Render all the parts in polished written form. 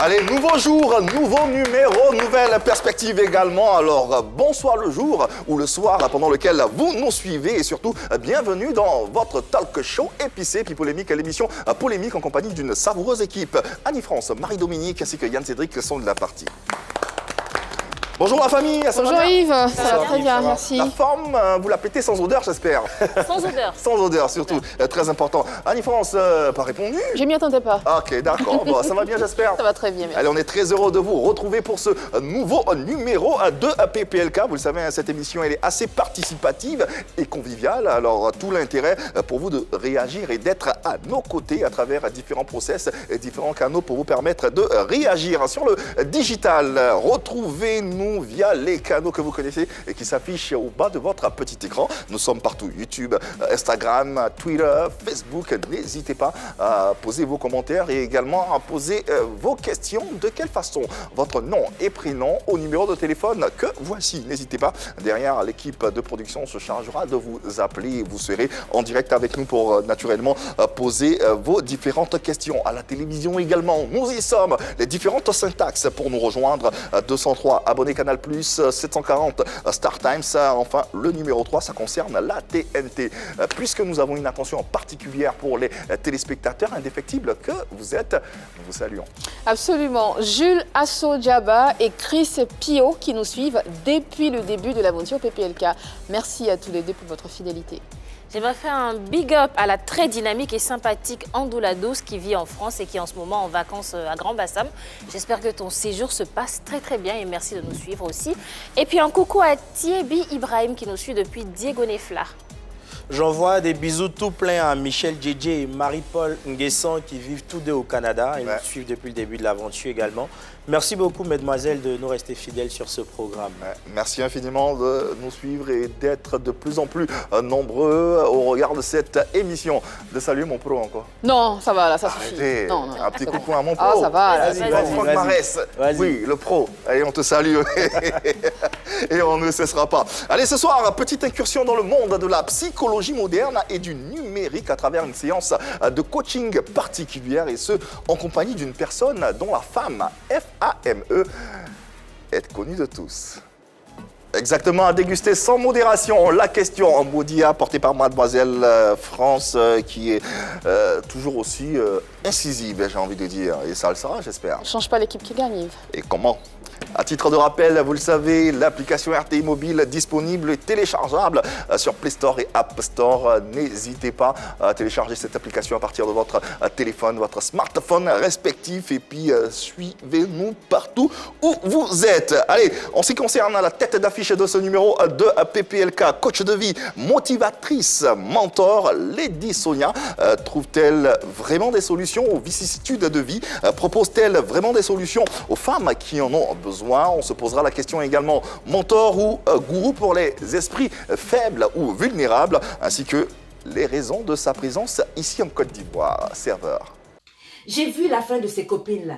Allez, nouveau jour, nouveau numéro, nouvelle perspective également. Alors, bonsoir le jour ou le soir pendant lequel vous nous suivez et surtout, bienvenue dans votre talk show épicé puis polémique, l'émission Polémique en compagnie d'une savoureuse équipe. Annie-France, Marie-Dominique ainsi que Yann Cédric sont de la partie. Bonjour la famille, ça Bonjour va bien? Yves, ça va très bien, merci. La forme, vous la pétez sans odeur, j'espère. Sans odeur. Sans odeur, surtout, très important. Annie-France, pas répondu? Je m'y attendais pas. Ok, d'accord, bon, ça va bien, j'espère. Ça va très bien, merci. Allez, on est très heureux de vous retrouver pour ce nouveau numéro de PPLK. Vous le savez, cette émission, elle est assez participative et conviviale. Alors, tout l'intérêt pour vous de réagir et d'être à nos côtés à travers différents process et différents canaux pour vous permettre de réagir. Sur le digital, retrouvez-nous via les canaux que vous connaissez et qui s'affichent au bas de votre petit écran. Nous sommes partout, YouTube, Instagram, Twitter, Facebook. N'hésitez pas à poser vos commentaires et également à poser vos questions. De quelle façon? Votre nom et prénom au numéro de téléphone que voici. N'hésitez pas, derrière l'équipe de production se chargera de vous appeler. Vous serez en direct avec nous pour naturellement poser vos différentes questions. À la télévision également, nous y sommes. Les différentes syntaxes pour nous rejoindre. 203 abonnés Canal+, 740 Star Times. Enfin, le numéro 3, ça concerne la TNT. Puisque nous avons une attention particulière pour les téléspectateurs indéfectibles que vous êtes, nous vous saluons. Absolument. Jules Asso-Diaba et Chris Pio qui nous suivent depuis le début de l'aventure PPLK. Merci à tous les deux pour votre fidélité. J'aimerais faire un big up à la très dynamique et sympathique Andoula Douce qui vit en France et qui est en ce moment en vacances à Grand Bassam. J'espère que ton séjour se passe très très bien et merci de nous suivre aussi. Et puis un coucou à Thierry Ibrahim qui nous suit depuis Diego Nefla. J'envoie des bisous tout pleins à Michel Djedje et Marie-Paul Nguessan qui vivent tous deux au Canada et nous suivent depuis le début de l'aventure également. Merci beaucoup, mesdemoiselles, de nous rester fidèles sur ce programme. Merci infiniment de nous suivre et d'être de plus en plus nombreux au regard de cette émission. De saluer mon pro encore. Non, ça va là, ça suffit. Arrêtez. Non, Un petit coucou à mon pro. Ah, ça va là. Franck Marès. Oui, le pro. Allez, on te salue. Et on ne cessera pas. Allez, ce soir, petite incursion dans le monde de la psychologie moderne et du numérique à travers une séance de coaching particulière et ce, en compagnie d'une personne dont la femme, F-A-M-E, est connue de tous. Exactement, à déguster sans modération. La question en maudit apportée par mademoiselle France qui est toujours aussi incisive, j'ai envie de dire. Et ça le sera, j'espère. Change pas l'équipe qui gagne, Yves. Et comment? À titre de rappel, vous le savez, l'application RTI Mobile disponible et téléchargeable sur Play Store et App Store. N'hésitez pas à télécharger cette application à partir de votre téléphone, votre smartphone respectif et puis suivez-nous partout où vous êtes. Allez, en ce qui concerne la tête d'affiche de ce numéro de PPLK, coach de vie, motivatrice, mentor, Lady Sonia, trouve-t-elle vraiment des solutions aux vicissitudes de vie? Propose-t-elle vraiment des solutions aux femmes qui en ont besoin? On se posera la question également, mentor ou gourou pour les esprits faibles ou vulnérables, ainsi que les raisons de sa présence ici en Côte d'Ivoire. Serveur. J'ai vu la fin de ses copines-là.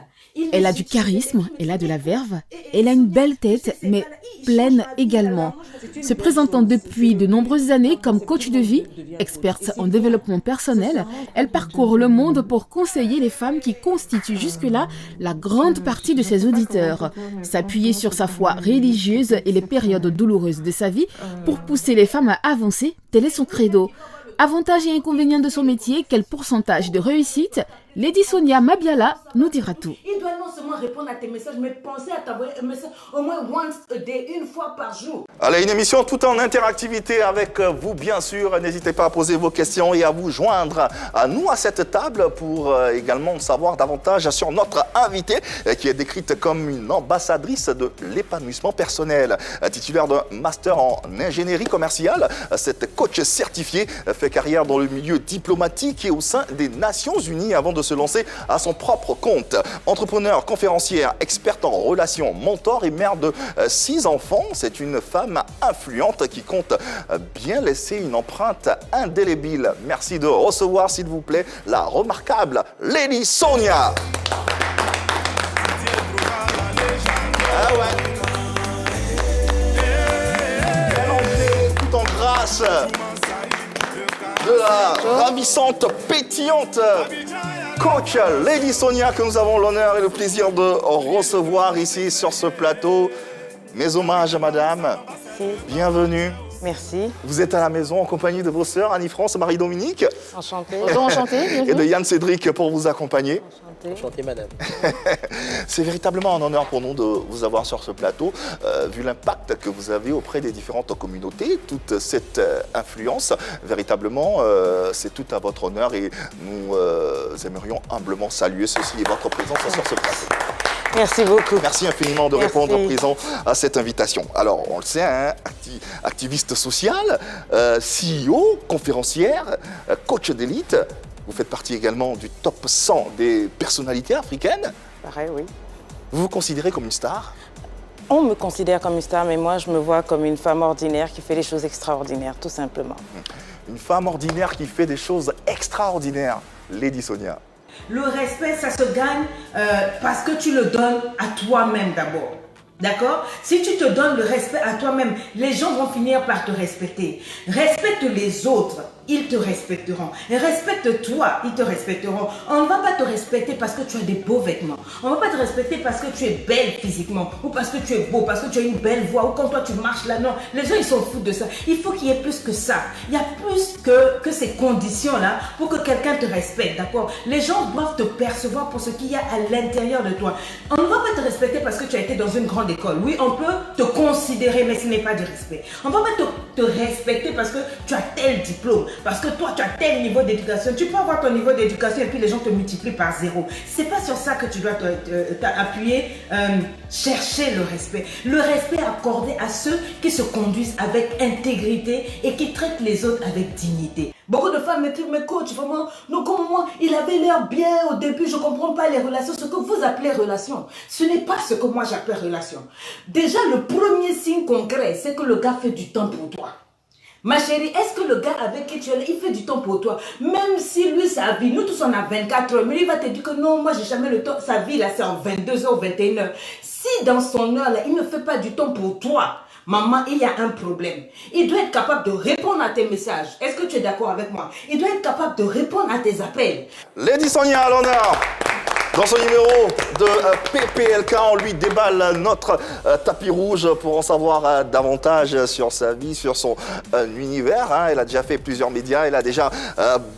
Elle a du charisme, elle a de la verve, elle a une belle tête, mais pleine également. Se présentant depuis de nombreuses années comme coach de vie, experte en développement personnel, elle parcourt le monde pour conseiller les femmes qui constituent jusque-là la grande partie de ses auditeurs. S'appuyer sur sa foi religieuse et les périodes douloureuses de sa vie pour pousser les femmes à avancer, tel est son credo. Avantages et inconvénients de son métier, quel pourcentage de réussite? Lady Sonia Mabiala nous dira tout. Il doit non seulement répondre à tes messages, mais penser à t'envoyer un message au moins once a day, une fois par jour. Allez, une émission tout en interactivité avec vous, bien sûr. N'hésitez pas à poser vos questions et à vous joindre à nous à cette table pour également savoir davantage sur notre invitée qui est décrite comme une ambassadrice de l'épanouissement personnel. Titulaire d'un master en ingénierie commerciale, cette coach certifiée fait carrière dans le milieu diplomatique et au sein des Nations Unies avant de se lancer à son propre compte. Entrepreneur, conférencière, experte en relations, mentor et mère de 6 enfants, c'est une femme influente qui compte bien laisser une empreinte indélébile. Merci de recevoir, s'il vous plaît, la remarquable Lady Sonia. Ah ouais. Tout en grâce de la ravissante, pétillante coach Lady Sonia que nous avons l'honneur et le plaisir de recevoir ici sur ce plateau. Mes hommages à madame. Merci. Bienvenue. Merci. Vous êtes à la maison en compagnie de vos sœurs Annie-France et Marie-Dominique. Enchantée. Bonjour, enchanté. Et de Yann Cédric pour vous accompagner. Enchanté, madame. C'est véritablement un honneur pour nous de vous avoir sur ce plateau, vu l'impact que vous avez auprès des différentes communautés, toute cette influence. Véritablement, c'est tout à votre honneur et nous aimerions humblement saluer ceci et votre présence sur ce plateau. Merci beaucoup. Merci infiniment de Merci. répondre présent à cette invitation. Alors, on le sait, hein, activiste sociale, CEO, conférencière, coach d'élite. Vous faites partie également du top 100 des personnalités africaines. Pareil, oui. Vous vous considérez comme une star? On me considère comme une star, mais moi, je me vois comme une femme ordinaire qui fait des choses extraordinaires, tout simplement. Une femme ordinaire qui fait des choses extraordinaires. Lady Sonia. Le respect, ça se gagne parce que tu le donnes à toi-même d'abord. D'accord? Si tu te donnes le respect à toi-même, les gens vont finir par te respecter. Respecte les autres, ils te respecteront. Et respecte-toi, ils te respecteront. On ne va pas te respecter parce que tu as des beaux vêtements. On ne va pas te respecter parce que tu es belle physiquement, ou parce que tu es beau, parce que tu as une belle voix, ou quand toi tu marches là. Non, les gens ils s'en foutent de ça. Il faut qu'il y ait plus que ça. Il y a plus que ces conditions-là pour que quelqu'un te respecte, d'accord? Les gens doivent te percevoir pour ce qu'il y a à l'intérieur de toi. On ne va pas te respecter parce que tu as été dans une grande école. Oui, on peut te considérer, mais ce n'est pas du respect. On ne va pas te respecter parce que tu as tel diplôme, parce que toi tu as tel niveau d'éducation. Tu peux avoir ton niveau d'éducation et puis les gens te multiplient par 0. C'est pas sur ça que tu dois t'appuyer, chercher le respect. Le respect accordé à ceux qui se conduisent avec intégrité et qui traitent les autres avec dignité. Beaucoup de femmes me disent, mais coach, vraiment, non, comme moi, il avait l'air bien au début, je ne comprends pas les relations. Ce que vous appelez relation, ce n'est pas ce que moi j'appelle relation. Déjà, le premier signe concret, c'est que le gars fait du temps pour toi. Ma chérie, est-ce que le gars avec qui tu es là, il fait du temps pour toi? Même si lui, sa vie, nous tous on a 24 heures, mais il va te dire que non, moi j'ai jamais le temps, sa vie là c'est en 22 heures, 21 heures. Si dans son heure là, il ne fait pas du temps pour toi, maman, il y a un problème. Il doit être capable de répondre à tes messages. Est-ce que tu es d'accord avec moi? Il doit être capable de répondre à tes appels. Lady Sonia à l'honneur. Dans ce numéro de PPLK, on lui déballe notre tapis rouge pour en savoir davantage sur sa vie, sur son univers. Hein. Elle a déjà fait plusieurs médias, elle a déjà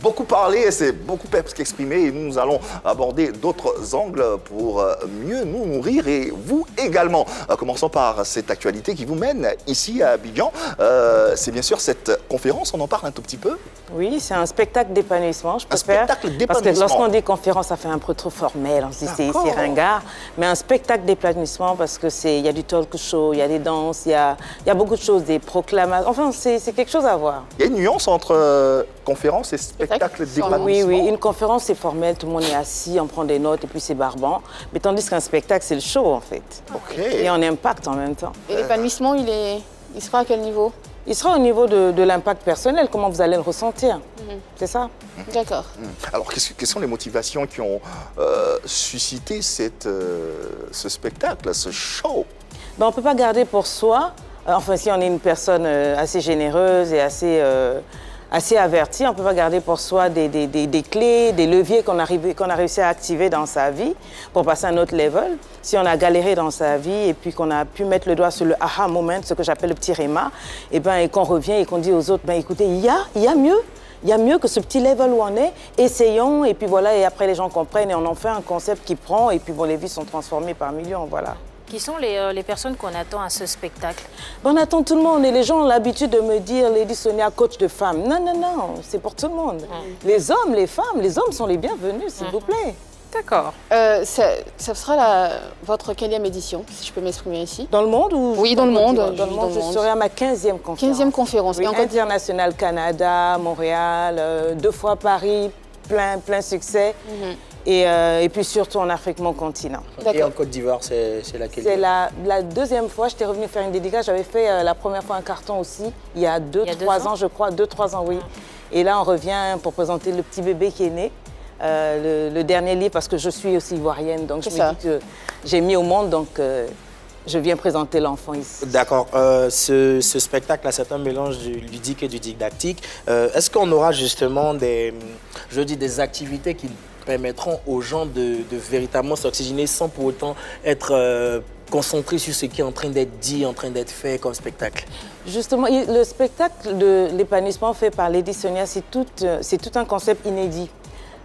beaucoup parlé, elle s'est beaucoup exprimée et nous allons aborder d'autres angles pour mieux nous nourrir et vous également. Commençons par cette actualité qui vous mène ici à Abidjan. C'est bien sûr cette conférence, on en parle un tout petit peu? Oui, c'est un spectacle d'épanouissement, je préfère. Un spectacle Parce que d'épanouissement. lorsqu'on dit conférence, ça fait un peu trop formel, on se dit c'est ringard. Mais un spectacle d'épanouissement parce qu'il y a du talk show, il y a des danses, il y a beaucoup de choses, des proclamations. Enfin, c'est quelque chose à voir. Il y a une nuance entre conférence et spectacle d'épanouissement. Oui, oui, une conférence c'est formel, tout le monde est assis, on prend des notes et puis c'est barbant. Mais tandis qu'un spectacle c'est le show en fait. Ok. Et on impacte en même temps. Et l'épanouissement, il sera à quel niveau? Il sera au niveau de l'impact personnel, comment vous allez le ressentir. C'est ça. D'accord. Alors, quelles sont les motivations qui ont suscité ce spectacle, ce show? Ben, on ne peut pas garder pour soi, enfin si on est une personne assez généreuse et assez avertie, on ne peut pas garder pour soi des clés, des leviers qu'on a réussi à activer dans sa vie pour passer à un autre level. Si on a galéré dans sa vie et puis qu'on a pu mettre le doigt sur le aha moment, ce que j'appelle le petit réma, et qu'on revient et qu'on dit aux autres, ben, écoutez, il y a mieux. Il y a mieux que ce petit level où on est, essayons, et puis voilà, et après les gens comprennent, et on en fait un concept qui prend, et puis bon, les vies sont transformées par millions, voilà. Qui sont les personnes qu'on attend à ce spectacle? Ben, on attend tout le monde, et les gens ont l'habitude de me dire, Lady Sonia, coach de femmes. Non, non, non, c'est pour tout le monde. Les hommes, les femmes, les hommes sont les bienvenus, s'il vous plaît. D'accord. Ça sera votre quelle édition, si je peux m'exprimer ici? Dans le monde ou... Oui, dans le monde. Dans le monde, je serai à ma 15e conférence. 15e conférence. Oui, internationale, Canada, Montréal, 2 fois Paris, plein succès. Et puis surtout en Afrique, mon continent. Et en Côte d'Ivoire, c'est laquelle? C'est la 2e fois, j'étais revenue faire une dédicace. J'avais fait la première fois un carton aussi, il y a 2-3 ans, je crois. 2-3 ans, oui. Et là, on revient pour présenter le petit bébé qui est né. Le dernier livre, parce que je suis aussi ivoirienne, donc je me dis que j'ai mis au monde, donc je viens présenter l'enfant ici. D'accord. Ce spectacle-là, c'est un mélange du ludique et du didactique. Est-ce qu'on aura justement des activités qui permettront aux gens de véritablement s'oxygéner sans pour autant être concentrés sur ce qui est en train d'être dit, en train d'être fait comme spectacle? Justement, le spectacle de l'épanouissement fait par Lady Sonia, c'est tout un concept inédit.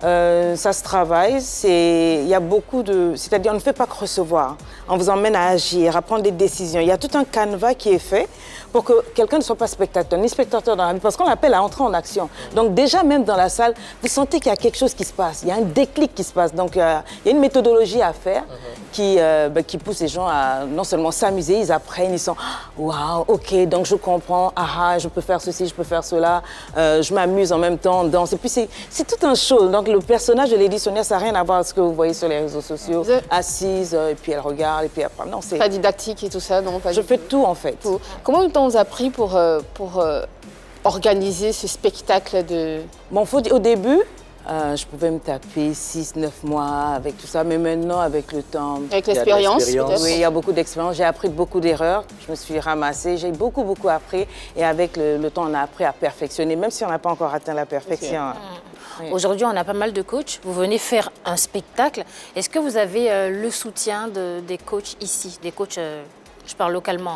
Ça se travaille, il y a beaucoup de... C'est-à-dire, on ne fait pas que recevoir. On vous emmène à agir, à prendre des décisions. Il y a tout un canevas qui est fait pour que quelqu'un ne soit pas spectateur, ni spectateur dans la vie, parce qu'on l'appelle à entrer en action. Donc déjà, même dans la salle, vous sentez qu'il y a quelque chose qui se passe, il y a un déclic qui se passe. Donc il y a une méthodologie à faire qui pousse les gens à non seulement s'amuser, ils apprennent, ils sont « Waouh, ok, donc je comprends, je peux faire ceci, je peux faire cela, je m'amuse en même temps, danse. » Et puis c'est tout un show. Donc le personnage de Lady Sonia, ça n'a rien à voir avec ce que vous voyez sur les réseaux sociaux, assise, et puis elle regarde, et puis après... Non, c'est... Pas didactique et tout ça, non? Je fais tout, en fait. Tout. Combien de temps vous a pris pour organiser ce spectacle de... Bon, au début, je pouvais me taper 6-9 mois avec tout ça, mais maintenant, avec le temps... Avec l'expérience, peut-être? Oui, il y a beaucoup d'expérience. J'ai appris beaucoup d'erreurs. Je me suis ramassée. J'ai beaucoup appris. Et avec le temps, on a appris à perfectionner, même si on n'a pas encore atteint la perfection. Okay. Oui. Aujourd'hui, on a pas mal de coachs. Vous venez faire un spectacle. Est-ce que vous avez le soutien des coachs ici, des coachs... Je parle localement.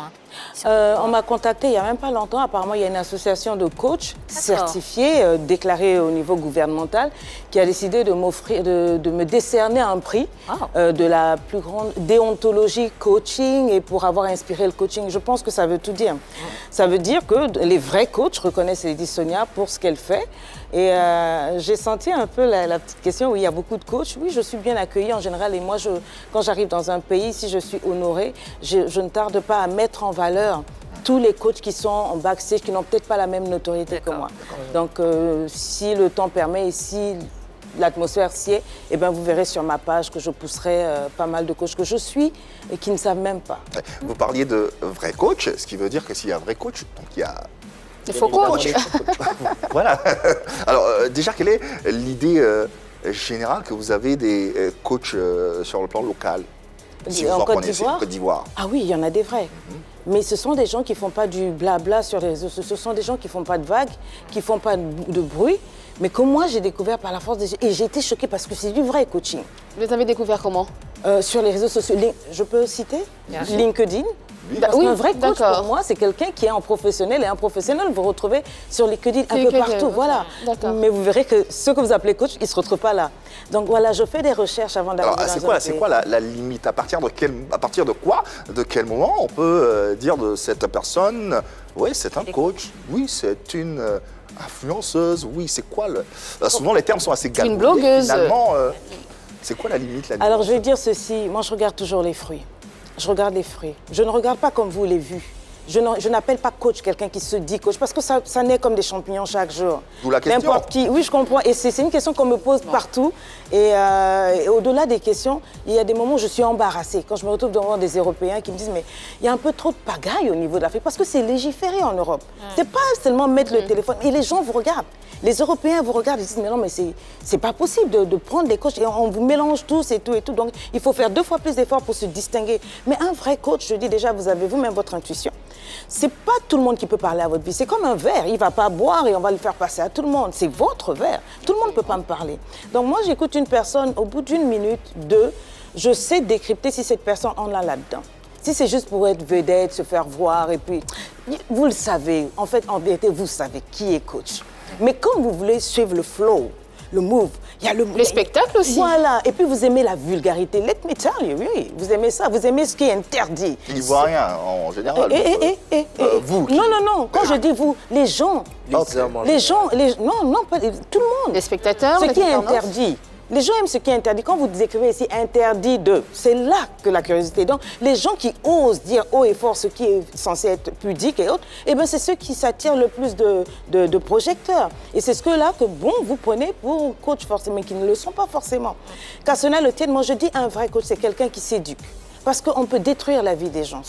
On m'a contacté il n'y a même pas longtemps. Apparemment, il y a une association de coachs certifiés, déclarés au niveau gouvernemental, qui a décidé de m'offrir, de me décerner un prix de la plus grande déontologie coaching et pour avoir inspiré le coaching. Je pense que ça veut tout dire. Ça veut dire que les vrais coachs reconnaissent Lady Sonia pour ce qu'elle fait. Et j'ai senti un peu la petite question où il y a beaucoup de coachs. Oui, je suis bien accueillie en général. Et moi, quand j'arrive dans un pays, si je suis honorée, je ne tarde pas à mettre en valeur tous les coachs qui sont en backstage, qui n'ont peut-être pas la même notoriété que moi. Donc, si le temps permet et si l'atmosphère s'y est, eh bien, vous verrez sur ma page que je pousserai pas mal de coachs que je suis et qui ne savent même pas. Vous parliez de vrais coachs, ce qui veut dire que s'il y a un vrai coach, donc il y a... Il faut coach. Voilà. Alors, déjà, quelle est l'idée générale que vous avez des coachs sur le plan local? Si en vous en Côte connaissez, d'Ivoire? Côte d'Ivoire. Ah oui, il y en a des vrais. Mais ce sont des gens qui ne font pas du blabla sur les réseaux sociaux. Ce sont des gens qui ne font pas de vagues, qui ne font pas de bruit. Mais que moi, j'ai découvert par la force des... Et j'ai été choquée parce que c'est du vrai coaching. Vous les avez découverts comment? Sur les réseaux sociaux. Je peux citer? LinkedIn. Parce qu'un vrai coach, pour moi, c'est quelqu'un qui est un professionnel. Et un professionnel, vous retrouvez sur LinkedIn un peu partout. Voilà. Mais vous verrez que ceux que vous appelez coach, ils ne se retrouvent pas là. Donc voilà, je fais des recherches avant d'arriver dans un pays. C'est quoi la limite? À partir de quoi, de quel moment on peut dire de cette personne, oui, c'est un coach, oui, c'est une influenceuse, oui, c'est quoi le... Souvent, les termes sont assez galvaudés. Une blogueuse. Finalement, c'est quoi la limite? Alors, je vais dire ceci. Moi, je regarde toujours les fruits. Je regarde les fruits. Je ne regarde pas comme vous les vues. Je n'appelle pas coach quelqu'un qui se dit coach, parce que ça naît comme des champignons chaque jour. D'où la question. N'importe qui. Oui, je comprends. Et c'est une question qu'on me pose partout. Et au-delà des questions, il y a des moments où je suis embarrassée. Quand je me retrouve devant des Européens qui me disent mais il y a un peu trop de pagaille au niveau de l'Afrique, parce que c'est légiféré en Europe. C'est pas seulement mettre le téléphone. Et les gens vous regardent. Les Européens vous regardent et disent mais non, mais c'est pas possible de prendre des coachs. Et on vous mélange tous et tout et tout. Donc il faut faire 2 fois plus d'efforts pour se distinguer. Mais un vrai coach, je dis déjà, vous avez vous-même votre intuition. C'est pas tout le monde qui peut parler à votre vie. C'est comme un verre. Il ne va pas boire et on va le faire passer à tout le monde. C'est votre verre. Tout le monde ne peut pas me parler. Donc moi, j'écoute une personne, au bout d'1 minute, 2, je sais décrypter si cette personne en a là-dedans. Si c'est juste pour être vedette, se faire voir et puis... Vous le savez. En fait, en vérité, vous savez qui est coach. Mais quand vous voulez suivre le flow, le move, il y a le spectacle aussi. Voilà. Et puis vous aimez la vulgarité. Let me tell you, oui. Vous aimez ça. Vous aimez ce qui est interdit. Il ne voit rien en général. Vous. Non. Quand je dis vous, les gens. Les gens, non, pas tout le monde. Les spectateurs. Ce qui est interdit. Les gens aiment ce qui est interdit. Quand vous écrivez ici interdit de, c'est là que la curiosité. Donc, les gens qui osent dire haut et fort ce qui est censé être pudique et autres, eh bien, c'est ceux qui s'attirent le plus de projecteurs. Et c'est ce que là que, vous prenez pour coach forcément, mais qui ne le sont pas forcément. Qu'à cela le tienne, moi je dis un vrai coach, c'est quelqu'un qui s'éduque. parce qu'on peut détruire la vie des gens.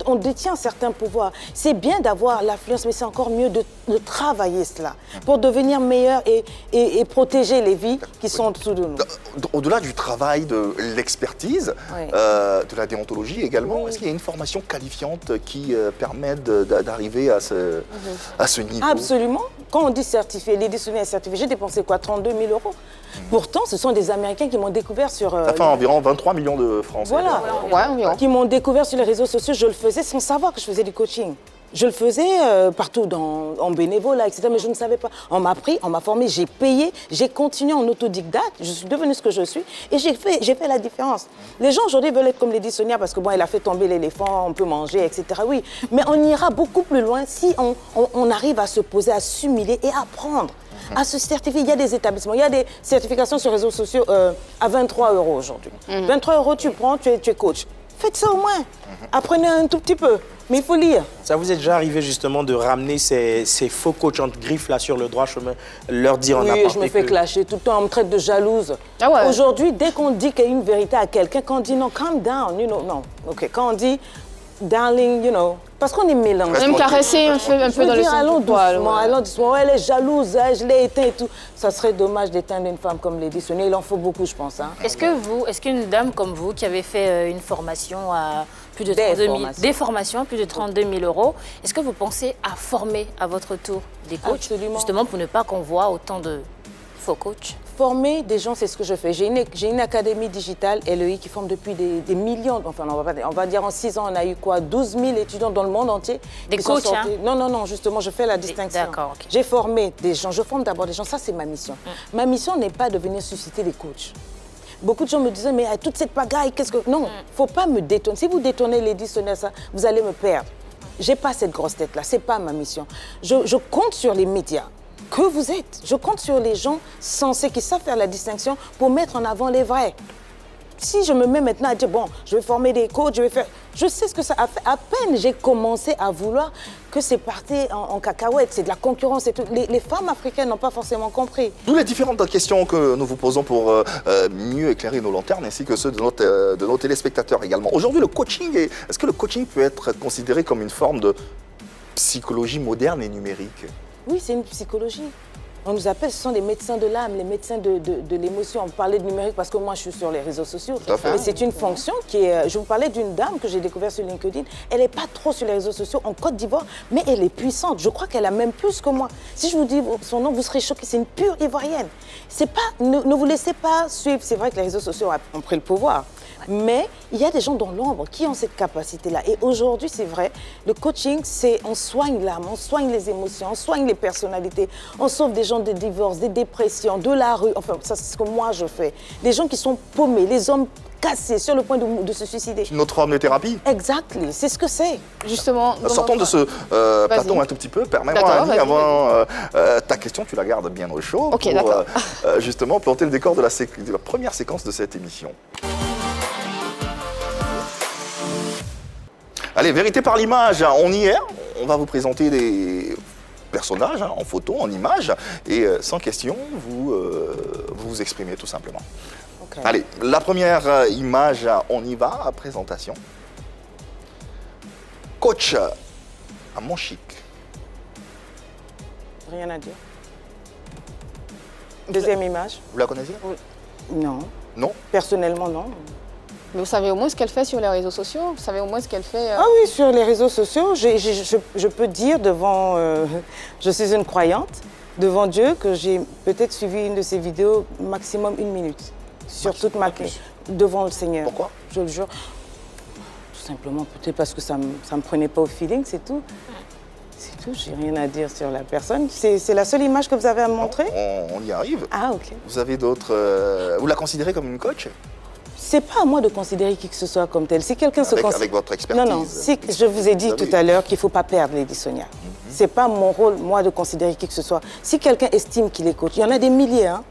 On détient certains pouvoirs. C'est bien d'avoir l'influence, mais c'est encore mieux de travailler cela pour devenir meilleur et protéger les vies qui sont en dessous de nous. Au-delà du travail, de l'expertise, Oui. de la déontologie également, est-ce qu'il y a une formation qualifiante qui permet d'arriver à ce niveau? Absolument. Quand on dit certifié, l'éditionnaire certifié, j'ai dépensé quoi, 32 000 €. Pourtant, ce sont des Américains qui m'ont découvert sur... Ça fait environ 23 millions de francs. Voilà, Ouais, environ. qui m'ont découvert sur les réseaux sociaux. Je le faisais sans savoir que je faisais du coaching. Je le faisais partout en bénévolat, etc. Mais je ne savais pas. On m'a appris, on m'a formé, j'ai payé, j'ai continué en autodidacte, je suis devenue ce que je suis et j'ai fait la différence. Les gens aujourd'hui veulent être comme Lady Sonia parce que bon, elle a fait tomber l'éléphant, on peut manger, etc. Oui, mais on ira beaucoup plus loin si on arrive à se poser, à s'humilier et à apprendre. À se certifier, il y a des établissements, il y a des certifications sur les réseaux sociaux à 23 € aujourd'hui. 23 €, tu prends, tu es coach. Faites ça au moins. Apprenez un tout petit peu, mais il faut lire. Ça vous est déjà arrivé justement de ramener ces faux coachs entre griffes là sur le droit chemin, leur dire en Oui, aparté je me fais clasher tout le temps, on me traite de jalouse. Ah ouais. Aujourd'hui, dès qu'on dit qu'il y a une vérité à quelqu'un, quand on dit non, calm down, non, ok, quand on dit darling, parce qu'on est mélangé. Même caresser un peu dans le allons sens du poil. doucement, allons doucement. Ouais, elle est jalouse, hein, je l'ai éteint et tout. Ça serait dommage d'éteindre une femme comme Lady Sonia. Il en faut beaucoup, je pense. Hein. Est-ce qu'une dame comme vous, qui avez fait une formation à plus de 32 000, des formations à plus de 32 000 €, est-ce que vous pensez à former à votre tour des coachs, Absolument. justement pour ne pas qu'on voit autant de faux coachs? Former des gens, c'est ce que je fais. J'ai une académie digitale, LEI, qui forme depuis des millions, enfin on va dire en 6 ans, on a eu quoi, 12 000 étudiants dans le monde entier. Des qui sont coachs, sortis. Non, justement, je fais la distinction. D'accord, ok. J'ai formé des gens, je forme d'abord des gens, ça c'est ma mission. Ma mission n'est pas de venir susciter des coachs. Beaucoup de gens me disaient, mais toute cette pagaille, qu'est-ce que... Non, faut pas me détourner. Si vous détournez Lady Sonia, ça, vous allez me perdre. J'ai pas cette grosse tête-là, c'est pas ma mission. Je compte sur les médias que vous êtes. Je compte sur les gens sensés qui savent faire la distinction pour mettre en avant les vrais. Si je me mets maintenant à dire, bon, je vais former des coachs, je vais faire... Je sais ce que ça a fait. À peine j'ai commencé à vouloir que c'est parti en cacahuète, c'est de la concurrence et tout. Les femmes africaines n'ont pas forcément compris. D'où les différentes questions que nous vous posons pour mieux éclairer nos lanternes ainsi que ceux de nos téléspectateurs également. Aujourd'hui, est-ce que le coaching peut être considéré comme une forme de psychologie moderne et numérique? Oui, c'est une psychologie. On nous appelle, ce sont des médecins de l'âme, les médecins de l'émotion. On parlait de numérique parce que moi, je suis sur les réseaux sociaux. Tout à fait. Mais c'est une fonction qui est... Je vous parlais d'une dame que j'ai découverte sur LinkedIn. Elle n'est pas trop sur les réseaux sociaux en Côte d'Ivoire, mais elle est puissante. Je crois qu'elle a même plus que moi. Si je vous dis son nom, vous serez choqués. C'est une pure Ivoirienne. C'est pas... Ne vous laissez pas suivre. C'est vrai que les réseaux sociaux ont pris le pouvoir. Mais il y a des gens dans l'ombre qui ont cette capacité-là. Et aujourd'hui, c'est vrai, le coaching, c'est on soigne l'âme, on soigne les émotions, on soigne les personnalités, on sauve des gens des divorces, des dépressions, de la rue. Enfin, ça, c'est ce que moi, je fais. Les gens qui sont paumés, les hommes cassés, sur le point de se suicider. Notre forme de thérapie? Exactement, c'est ce que c'est. Justement. Sortons de ce plateau un tout petit peu. Permets-moi, D'accord, Annie, vas-y. avant ta question, tu la gardes bien au chaud. Ok, pour, d'accord. justement, planter le décor de la première séquence de cette émission. Allez, vérité par l'image, on y est. On va vous présenter des personnages en photo, en images. Et sans question, vous exprimez tout simplement. Okay. Allez, la première image, on y va, présentation. Coach à Montchique. Rien à dire. Deuxième image. Vous la connaissez? Non. Non? Personnellement, non. Mais vous savez au moins ce qu'elle fait sur les réseaux sociaux? Vous savez au moins ce qu'elle fait Ah oui, sur les réseaux sociaux, je peux dire devant... je suis une croyante, devant Dieu, que j'ai peut-être suivi une de ses vidéos maximum 1 minute. Sur toute ma... Devant le Seigneur. Pourquoi? Je le jure. Tout simplement, peut-être parce que ça me prenait pas au feeling, c'est tout. C'est tout, j'ai rien à dire sur la personne. C'est la seule image que vous avez à me montrer? On y arrive. Ah, ok. Vous avez d'autres... vous la considérez comme une coach? C'est pas à moi de considérer qui que ce soit comme tel. Si quelqu'un se considère... Avec votre expertise. Non, si, je vous ai dit tout à l'heure qu'il ne faut pas perdre Lady Sonia. C'est pas mon rôle, moi, de considérer qui que ce soit. Si quelqu'un estime qu'il est coach, il y en a des milliers, hein.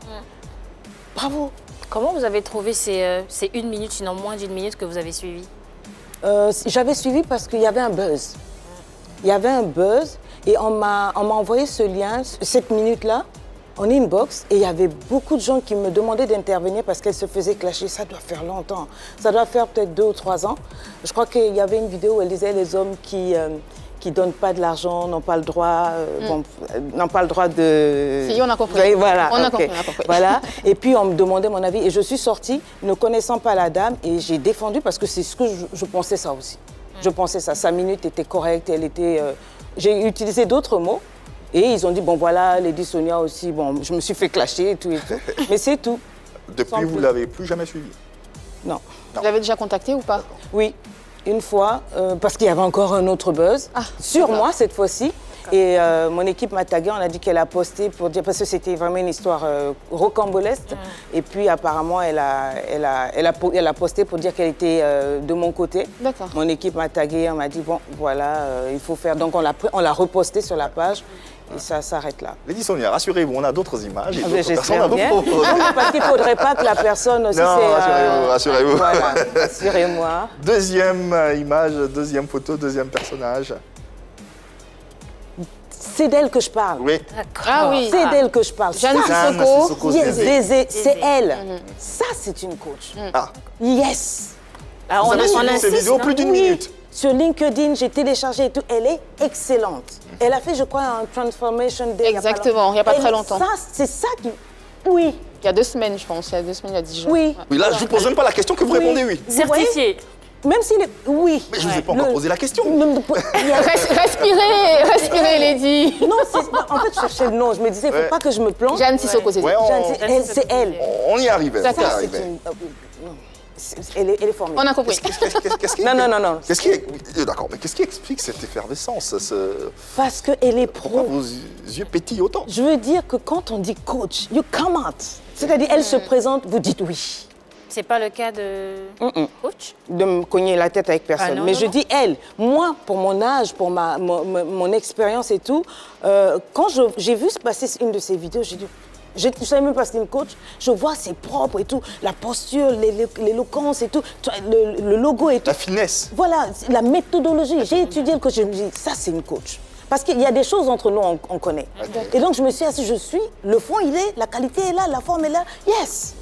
Bravo. Comment vous avez trouvé ces 1 minute, sinon moins d'1 minute que vous avez suivi? J'avais suivi parce qu'il y avait un buzz. Il y avait un buzz et on m'a envoyé ce lien, cette minute-là, en inbox et il y avait beaucoup de gens qui me demandaient d'intervenir parce qu'elles se faisaient clasher. Ça doit faire longtemps. Ça doit faire peut-être 2 ou 3 ans. Je crois qu'il y avait une vidéo où elle disait les hommes qui donnent pas de l'argent n'ont pas le droit, n'ont pas le droit de... Si, on a compris. Oui, voilà. On a ok. compris, on a compris. Voilà. Et puis on me demandait mon avis et je suis sortie ne connaissant pas la dame et j'ai défendu parce que c'est ce que je pensais ça aussi. Je pensais ça. 5 minutes était correcte, elle était... J'ai utilisé d'autres mots. Et ils ont dit, bon voilà, Lady Sonia aussi, bon, je me suis fait clasher et tout. Mais c'est tout. Depuis, vous ne l'avez plus jamais suivi? Non. Vous l'avez déjà contacté ou pas? Oui, une fois, parce qu'il y avait encore un autre buzz, sur moi cette fois-ci. Et mon équipe m'a tagué, on a dit qu'elle a posté pour dire, parce que c'était vraiment une histoire rocambolesque. Et puis apparemment, elle a posté pour dire qu'elle était de mon côté. D'accord. Mon équipe m'a tagué, on m'a dit, bon, voilà, il faut faire. Donc on l'a reposté sur la page. Et ça s'arrête là. Lady Sonia, rassurez-vous, on a d'autres images et d'autres personnes J'espère à vous bien. proposer. Non, parce qu'il ne faudrait pas que la personne aussi... Non, rassurez-vous. Voilà, rassurez-moi. Deuxième image, deuxième photo, deuxième personnage. C'est d'elle que je parle. Oui. Ah oui. C'est d'elle que je parle. Jeanne Ça, Sissoko. yes, Zézé, c'est elle. Ça, c'est une coach. Ah, Yes. Ah, vous avez suivi ces insiste, vidéos non? plus d'une Oui. minute. Sur LinkedIn, j'ai téléchargé et tout. Elle est excellente. Elle a fait, je crois, un Transformation Day. Exactement, il y a pas très longtemps. Ça, c'est ça qui... Oui. Il y a 2 semaines, je pense. Il y a 2 semaines, il y a 10 jours. Oui. Oui, là, je ne vous pose même pas la question que vous répondez oui. Certifié. Même s'il est... Oui. Mais je ne vous ai pas encore posé la question. Respirez, Lady. Non, en fait, je cherchais le nom. Je me disais, il ne faut pas que je me plante. Jeanne Sissoko, c'est Ouais, ça. C'est elle. On y arrivait. D'accord. on y C'est arrivait. elle est formidable. On a compris. Qu'est-ce qui... Non. Qu'est-ce qui... D'accord, mais qu'est-ce qui explique cette effervescence, Parce qu'elle est Pourquoi pro. vos yeux pétillent autant? Je veux dire que quand on dit coach, you come out. C'est-à-dire, elle se présente, vous dites oui. C'est pas le cas de coach? De me cogner la tête avec personne. Ah non, Mais non, je non. dis elle. Moi, pour mon âge, pour mon expérience et tout, quand j'ai vu se passer une de ces vidéos, j'ai dit... Je ne savais même pas que c'était une coach. Je vois, c'est propre et tout. La posture, l'éloquence et tout. Le logo et tout. La finesse. Voilà, la méthodologie. J'ai étudié le coach. Je me dis, ça, c'est une coach. Parce qu'il y a des choses entre nous, on connaît. Et donc, je me suis assise, je suis. Le fond, il est. La qualité est là. La forme est là. Yes.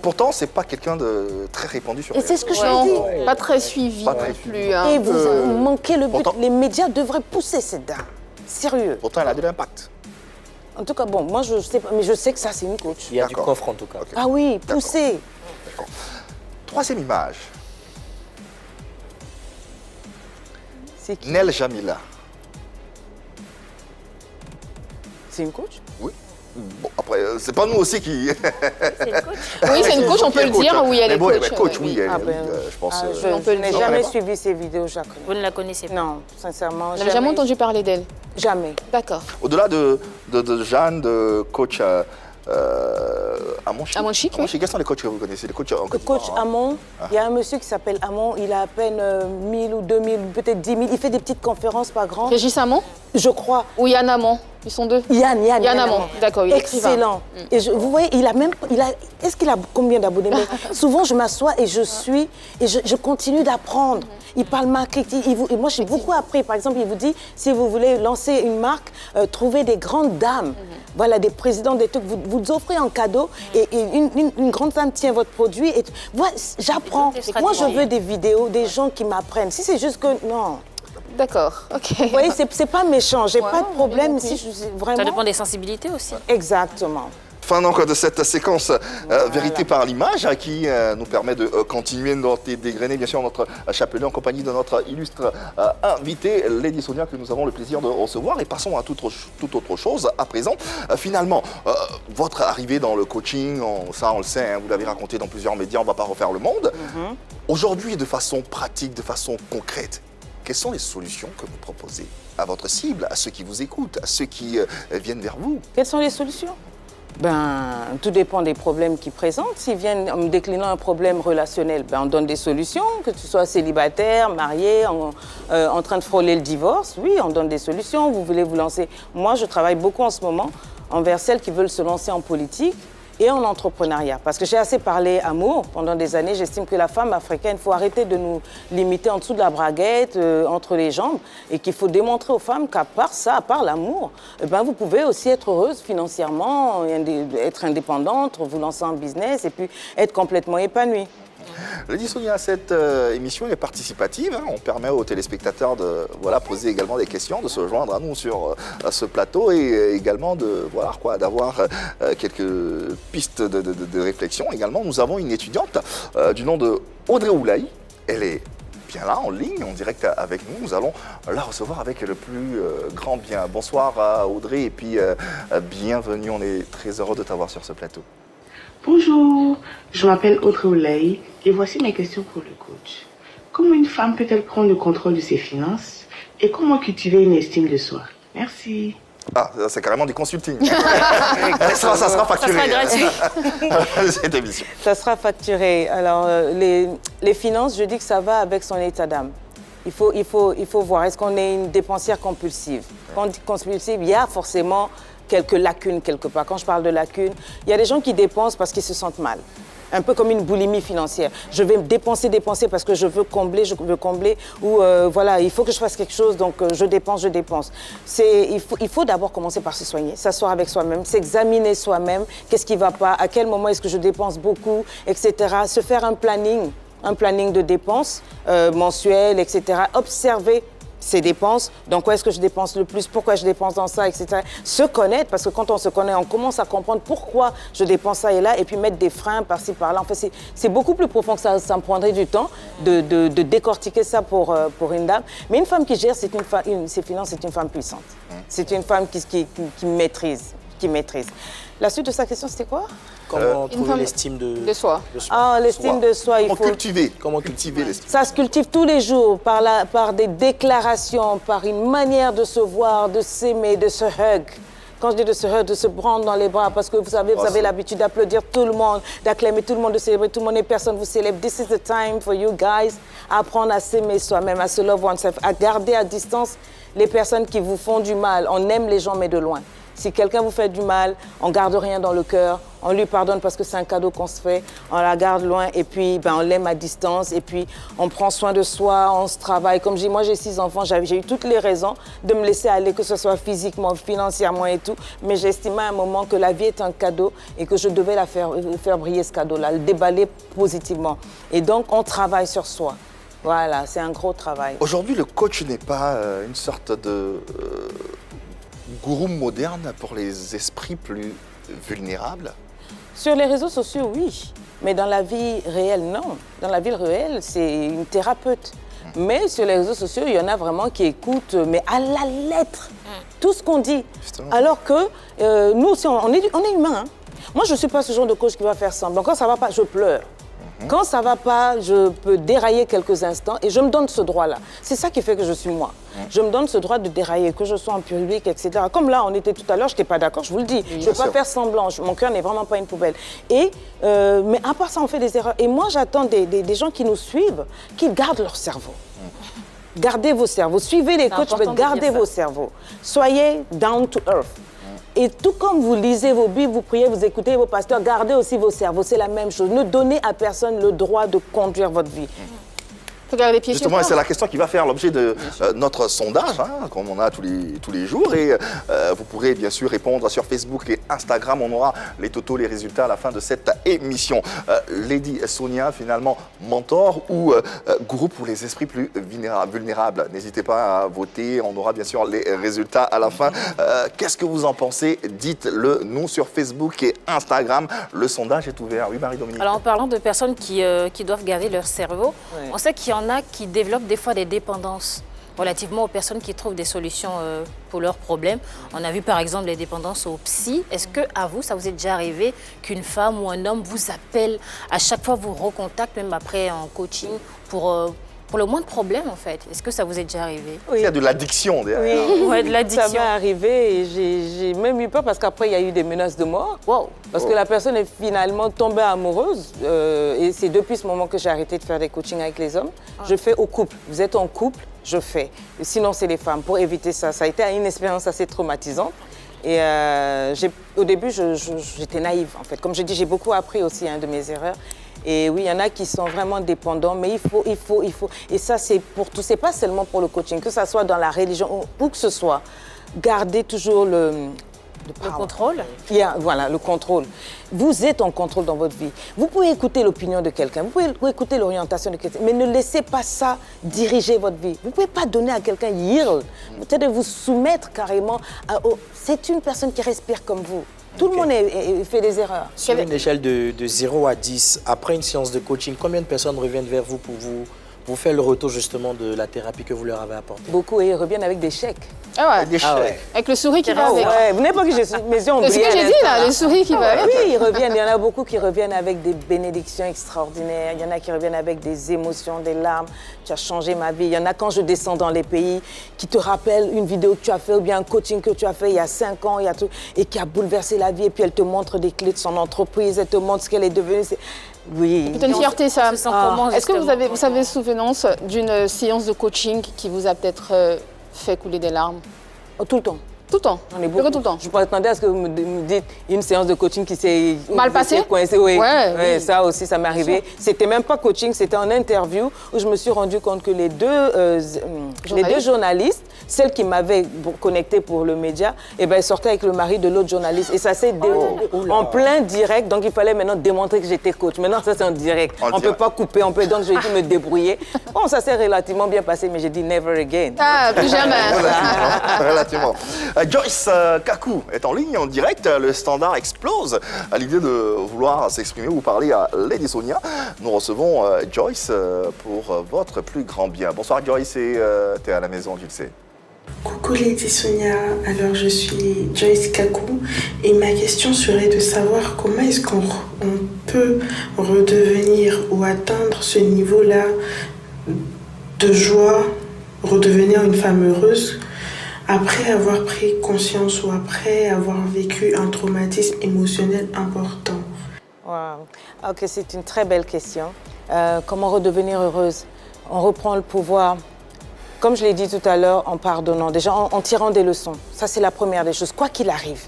Pourtant, c'est pas quelqu'un de très répandu sur Et les c'est ce que je Non, lui dis. pas très suivi Pas non très plus. suivi. hein. Et vous manquez le but. pourtant- Les médias devraient pousser cette dame. Sérieux. Pourtant, elle a de l'impact. En tout cas, bon, moi, je sais pas. Mais je sais que ça, c'est une coach. Il y a du D'accord. coffre en tout cas. Ah oui, pousser. Troisième image. C'est qui? Nel Jamila. C'est une coach? Oui. Bon, après, c'est pas nous aussi qui... C'est une coach? Oui, c'est une coach, on peut le dire. Oui, elle Mais est bon, coach. coach, oui, elle, Ah ben, je pense... Je on peut le n'ai dire. jamais D'accord. suivi ces vidéos, je la connais. Vous ne la connaissez pas? Non, sincèrement. Vous n'avez jamais entendu parler d'elle? Jamais. D'accord. Au-delà de Jeanne, de coach Amonchi. Amonchi, oui. Quels sont les coachs que vous connaissez? Les coachs en Le Côte coach d'Ivoire, hein? Amon, il y a un monsieur qui s'appelle Amon, il a à peine 1000 ou 2000, peut-être 10 000. Il fait des petites conférences, pas grand. Régis Amon Je crois. ou Yann Amon? Ils sont deux. Yann Yann Amon, d'accord, il est écrivain. Excellent. Et vous voyez, est-ce qu'il a combien d'abonnés? Mais souvent, je m'assois et je continue d'apprendre. Il parle marketing. Et moi, j'ai beaucoup appris. Par exemple, il vous dit, si vous voulez lancer une marque, trouvez des grandes dames. Voilà, des présidents, des trucs. Vous offrez en cadeau et une grande dame tient votre produit. Et voilà, j'apprends. Des Moi, je stratégies. veux des vidéos, des gens qui m'apprennent. Si c'est juste que... Non. D'accord, ok. Vous voyez, c'est pas méchant. J'ai pas de problème. j'ai compris. Si je, Ça vraiment... dépend des sensibilités aussi. Exactement. Fin donc de cette séquence Vérité par l'image qui nous permet de continuer de dégrainer bien sûr notre chapelet en compagnie de notre illustre invité Lady Sonia que nous avons le plaisir de recevoir et passons à toute autre chose à présent. Finalement, votre arrivée dans le coaching, ça on le sait, hein, vous l'avez raconté dans plusieurs médias, on ne va pas refaire le monde. Aujourd'hui, de façon pratique, de façon concrète, quelles sont les solutions que vous proposez à votre cible, à ceux qui vous écoutent, à ceux qui viennent vers vous? Quelles sont les solutions? Tout dépend des problèmes qu'ils présentent. S'ils viennent en me déclinant un problème relationnel, on donne des solutions, que tu sois célibataire, marié, en train de frôler le divorce. Oui, on donne des solutions. Vous voulez vous lancer. Moi, je travaille beaucoup en ce moment envers celles qui veulent se lancer en politique. et en entrepreneuriat. Parce que j'ai assez parlé amour pendant des années. J'estime que la femme africaine, il faut arrêter de nous limiter en dessous de la braguette, entre les jambes, et qu'il faut démontrer aux femmes qu'à part ça, à part l'amour, eh ben, vous pouvez aussi être heureuse financièrement, être indépendante, vous lancer en business et puis être complètement épanouie. Lady Sonia, cette émission est participative. Hein. On permet aux téléspectateurs de poser également des questions, de se joindre à nous sur ce plateau et également d'avoir quelques pistes de réflexion. Également, nous avons une étudiante du nom de Audrey Oulaye. Elle est bien là, en ligne, en direct avec nous. Nous allons la recevoir avec le plus grand bien. Bonsoir à Audrey et puis bienvenue. On est très heureux de t'avoir sur ce plateau. Bonjour, je m'appelle Audrey Oulaye et voici mes questions pour le coach. Comment une femme peut-elle prendre le contrôle de ses finances et comment cultiver une estime de soi? Merci. Ah, c'est carrément du consulting. ça sera facturé. Ça sera gratuit. Cette émission. Ça sera facturé. Alors, les finances, je dis que ça va avec son état d'âme. Il faut voir, est-ce qu'on est une dépensière compulsive? Quand on dit compulsive, il y a forcément quelques lacunes quelque part. Quand je parle de lacunes, il y a des gens qui dépensent parce qu'ils se sentent mal. Un peu comme une boulimie financière. Je vais dépenser parce que je veux combler, ou voilà, il faut que je fasse quelque chose, donc je dépense. Il faut d'abord commencer par se soigner, s'asseoir avec soi-même, s'examiner soi-même, qu'est-ce qui ne va pas, à quel moment est-ce que je dépense beaucoup, etc. Se faire un planning de dépenses mensuelles, etc. Observer ses dépenses, dans quoi est-ce que je dépense le plus, pourquoi je dépense dans ça, etc. Se connaître, parce que quand on se connaît, on commence à comprendre pourquoi je dépense ça et là, et puis mettre des freins par-ci, par-là. En fait, c'est beaucoup plus profond que ça me prendrait du temps de décortiquer ça pour une dame. Mais une femme qui gère ses finances, c'est une femme puissante. C'est une femme qui maîtrise. La suite de sa question, c'était quoi? Comment trouver l'estime de soi. Ah, l'estime de soi, Comment cultiver l'estime? Ça se cultive tous les jours par des déclarations, par une manière de se voir, de s'aimer, de se hug. Quand je dis de se hug, de se prendre dans les bras, parce que vous avez l'habitude d'applaudir tout le monde, d'acclamer tout le monde, de célébrer tout le monde et personne vous célèbre. This is the time for you guys à apprendre à s'aimer soi-même, à se love oneself, à garder à distance les personnes qui vous font du mal. On aime les gens, mais de loin. Si quelqu'un vous fait du mal, on ne garde rien dans le cœur, on lui pardonne parce que c'est un cadeau qu'on se fait, on la garde loin et puis on l'aime à distance et puis on prend soin de soi, on se travaille. Comme je dis, moi j'ai 6 enfants, j'ai eu toutes les raisons de me laisser aller, que ce soit physiquement, financièrement et tout, mais j'estimais à un moment que la vie est un cadeau et que je devais faire briller ce cadeau-là, le déballer positivement. Et donc on travaille sur soi. Voilà, c'est un gros travail. Aujourd'hui, le coach n'est pas une sorte de gourou moderne pour les esprits plus vulnérables? Sur les réseaux sociaux, oui. Mais dans la vie réelle, non. Dans la vie réelle, c'est une thérapeute. Mais sur les réseaux sociaux, il y en a vraiment qui écoutent, mais à la lettre, tout ce qu'on dit. Justement. Alors que nous aussi, on est humains. Hein. Moi, je ne suis pas ce genre de coach qui va faire semblant. Quand ça ne va pas, je pleure. Quand ça ne va pas, je peux dérailler quelques instants et je me donne ce droit-là. C'est ça qui fait que je suis moi. Je me donne ce droit de dérailler, que je sois en public, etc. Comme là, on était tout à l'heure, je n'étais pas d'accord, je vous le dis. Je ne veux pas faire semblant, mon cœur n'est vraiment pas une poubelle. Mais à part ça, on fait des erreurs. Et moi, j'attends des gens qui nous suivent, qui gardent leur cerveau. Gardez vos cerveaux. Suivez les coachs, mais gardez vos cerveaux. Soyez down to earth. Et tout comme vous lisez vos Bibles, vous priez, vous écoutez vos pasteurs, gardez aussi vos cerveaux. C'est la même chose. Ne donnez à personne le droit de conduire votre vie. Justement, c'est la question qui va faire l'objet de notre sondage, hein, comme on a tous les jours. Et vous pourrez bien sûr répondre sur Facebook et Instagram. On aura les totaux, les résultats à la fin de cette émission. Lady Sonia, finalement, mentor ou gourou pour les esprits plus vulnérables. N'hésitez pas à voter. On aura bien sûr les résultats à la fin. Qu'est-ce que vous en pensez? Dites-le nous sur Facebook et Instagram. Le sondage est ouvert. Oui, Marie-Dominique. Alors, en parlant de personnes qui doivent garder leur cerveau, on sait qu'il y en a qui développent des fois des dépendances relativement aux personnes qui trouvent des solutions pour leurs problèmes. On a vu par exemple les dépendances au psy. Est-ce que à vous, ça vous est déjà arrivé qu'une femme ou un homme vous appelle, à chaque fois vous recontacte, même après en coaching, pour le moindre problème en fait? Est-ce que ça vous est déjà arrivé? Oui. Il y a de l'addiction derrière. Oui, ouais, de l'addiction. Ça m'est arrivé et j'ai même eu peur parce qu'après il y a eu des menaces de mort. Wow. Parce que la personne est finalement tombée amoureuse et c'est depuis ce moment que j'ai arrêté de faire des coachings avec les hommes. Je fais au couple. Vous êtes en couple, je fais. Sinon c'est les femmes pour éviter ça. Ça a été une expérience assez traumatisante. Et au début, j'étais naïve, en fait. Comme je dis, j'ai beaucoup appris aussi de mes erreurs. Et oui, il y en a qui sont vraiment dépendants, mais il faut. Et ça, c'est pour tout. C'est pas seulement pour le coaching, que ça soit dans la religion, où que ce soit. Garder toujours le contrôle. Voilà, le contrôle. Vous êtes en contrôle dans votre vie. Vous pouvez écouter l'opinion de quelqu'un, vous pouvez écouter l'orientation de quelqu'un, mais ne laissez pas ça diriger votre vie. Vous ne pouvez pas donner à quelqu'un yield. Peut-être vous soumettre carrément c'est une personne qui respire comme vous. Tout le monde fait des erreurs. Sur une échelle de 0 à 10, après une séance de coaching, combien de personnes reviennent vers vous pour vous faire le retour justement de la thérapie que vous leur avez apportée? Beaucoup, et ils reviennent avec des chèques. Ah ouais. Des chèques. Avec le souris qui va avec. Ouais, vous n'avez pas que mes yeux ont brillé. C'est ce que j'ai dit là, le souris qui va avec. Oui, ils reviennent. Il y en a beaucoup qui reviennent avec des bénédictions extraordinaires. Il y en a qui reviennent avec des émotions, des larmes. Tu as changé ma vie. Il y en a quand je descends dans les pays qui te rappellent une vidéo que tu as fait ou bien un coaching que tu as fait il y a 5 ans et qui a bouleversé la vie. Et puis elle te montre des clés de son entreprise. Elle te montre ce qu'elle est devenue. Oui. C'est une fierté, ça. Comment, est-ce que vous avez souvenance d'une séance de coaching qui vous a peut-être fait couler des larmes? Tout le temps. Tout le temps. On est beaucoup. Tout le temps. Je peux attendre à ce que vous me dites une séance de coaching qui s'est mal passée. Oui. Ouais. Ça aussi, ça m'est arrivé. C'était même pas coaching, c'était en interview où je me suis rendu compte que les deux journalistes, celle qui m'avait connectée pour le média, elles sortaient avec le mari de l'autre journaliste. Et ça s'est en plein direct. Donc il fallait maintenant démontrer que j'étais coach. Maintenant, ça c'est en direct. On ne peut pas couper. Donc j'ai dû me débrouiller. Bon, ça s'est relativement bien passé, mais j'ai dit never again. Ah, plus jamais. Relativement. Joyce Kakou est en ligne, en direct. Le standard explose à l'idée de vouloir s'exprimer ou parler à Lady Sonia. Nous recevons Joyce pour votre plus grand bien. Bonsoir Joyce, et t'es à la maison, tu le sais. Coucou Lady Sonia, alors je suis Joyce Kakou et ma question serait de savoir comment est-ce qu'on peut redevenir ou atteindre ce niveau-là de joie, redevenir une femme heureuse après avoir pris conscience ou après avoir vécu un traumatisme émotionnel important. Wow. Ok, c'est une très belle question. Comment redevenir heureuse? On reprend le pouvoir. Comme je l'ai dit tout à l'heure, en pardonnant, déjà en tirant des leçons. Ça, c'est la première des choses, quoi qu'il arrive.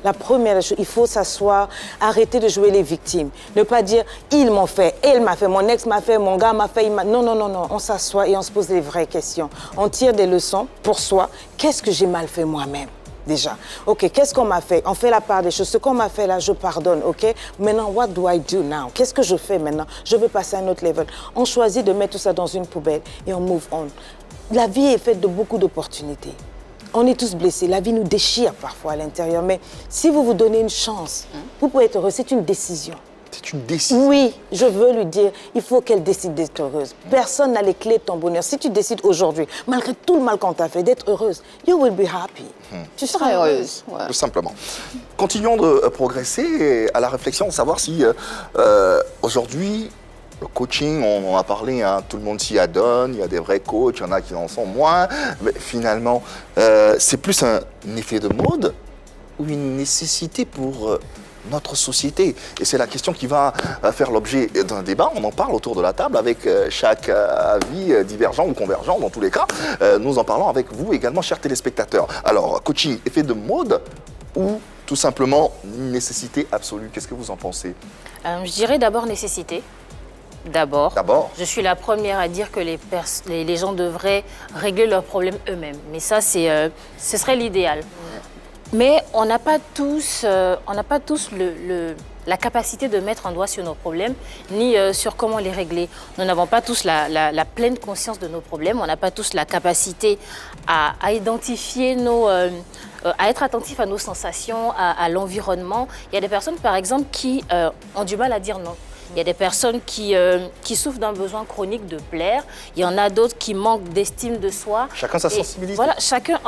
La première des choses, il faut s'asseoir, arrêter de jouer les victimes. Ne pas dire « ils m'ont fait, elle m'a fait, mon ex m'a fait, mon gars m'a fait, il m'a... » Non. On s'assoit et on se pose les vraies questions. On tire des leçons pour soi. Qu'est-ce que j'ai mal fait moi-même? Déjà. OK, qu'est-ce qu'on m'a fait? On fait la part des choses. Ce qu'on m'a fait là, je pardonne, OK? Maintenant, what do I do now? Qu'est-ce que je fais maintenant? Je veux passer à un autre level. On choisit de mettre tout ça dans une poubelle et on move on. La vie est faite de beaucoup d'opportunités. On est tous blessés. La vie nous déchire parfois à l'intérieur. Mais si vous vous donnez une chance, vous pouvez être heureux. C'est une décision. C'est une décision. Oui, je veux lui dire, il faut qu'elle décide d'être heureuse. Personne n'a les clés de ton bonheur. Si tu décides aujourd'hui, malgré tout le mal qu'on t'a fait, d'être heureuse, you will be happy. Tu seras heureuse. Ouais. Tout simplement. Continuons de progresser à la réflexion, de savoir si aujourd'hui, le coaching, on en a parlé, tout le monde s'y adonne, il y a des vrais coachs, il y en a qui en sont moins, mais finalement, c'est plus un effet de mode ou une nécessité pour notre société? Et c'est la question qui va faire l'objet d'un débat. On en parle autour de la table avec chaque avis divergent ou convergent dans tous les cas. Nous en parlons avec vous également, chers téléspectateurs. Alors, coaching, effet de mode ou tout simplement nécessité absolue? Qu'est-ce que vous en pensez? Je dirais d'abord nécessité. D'abord, je suis la première à dire que les gens devraient régler leurs problèmes eux-mêmes. Mais ça, ce serait l'idéal. Mais on n'a pas tous, la capacité de mettre un doigt sur nos problèmes, ni sur comment les régler. Nous n'avons pas tous la pleine conscience de nos problèmes. On n'a pas tous la capacité à identifier à être attentif à nos sensations, à l'environnement. Il y a des personnes, par exemple, qui ont du mal à dire non. Il y a des personnes qui souffrent d'un besoin chronique de plaire. Il y en a d'autres qui manquent d'estime de soi. Chacun sa sensibilité. Voilà,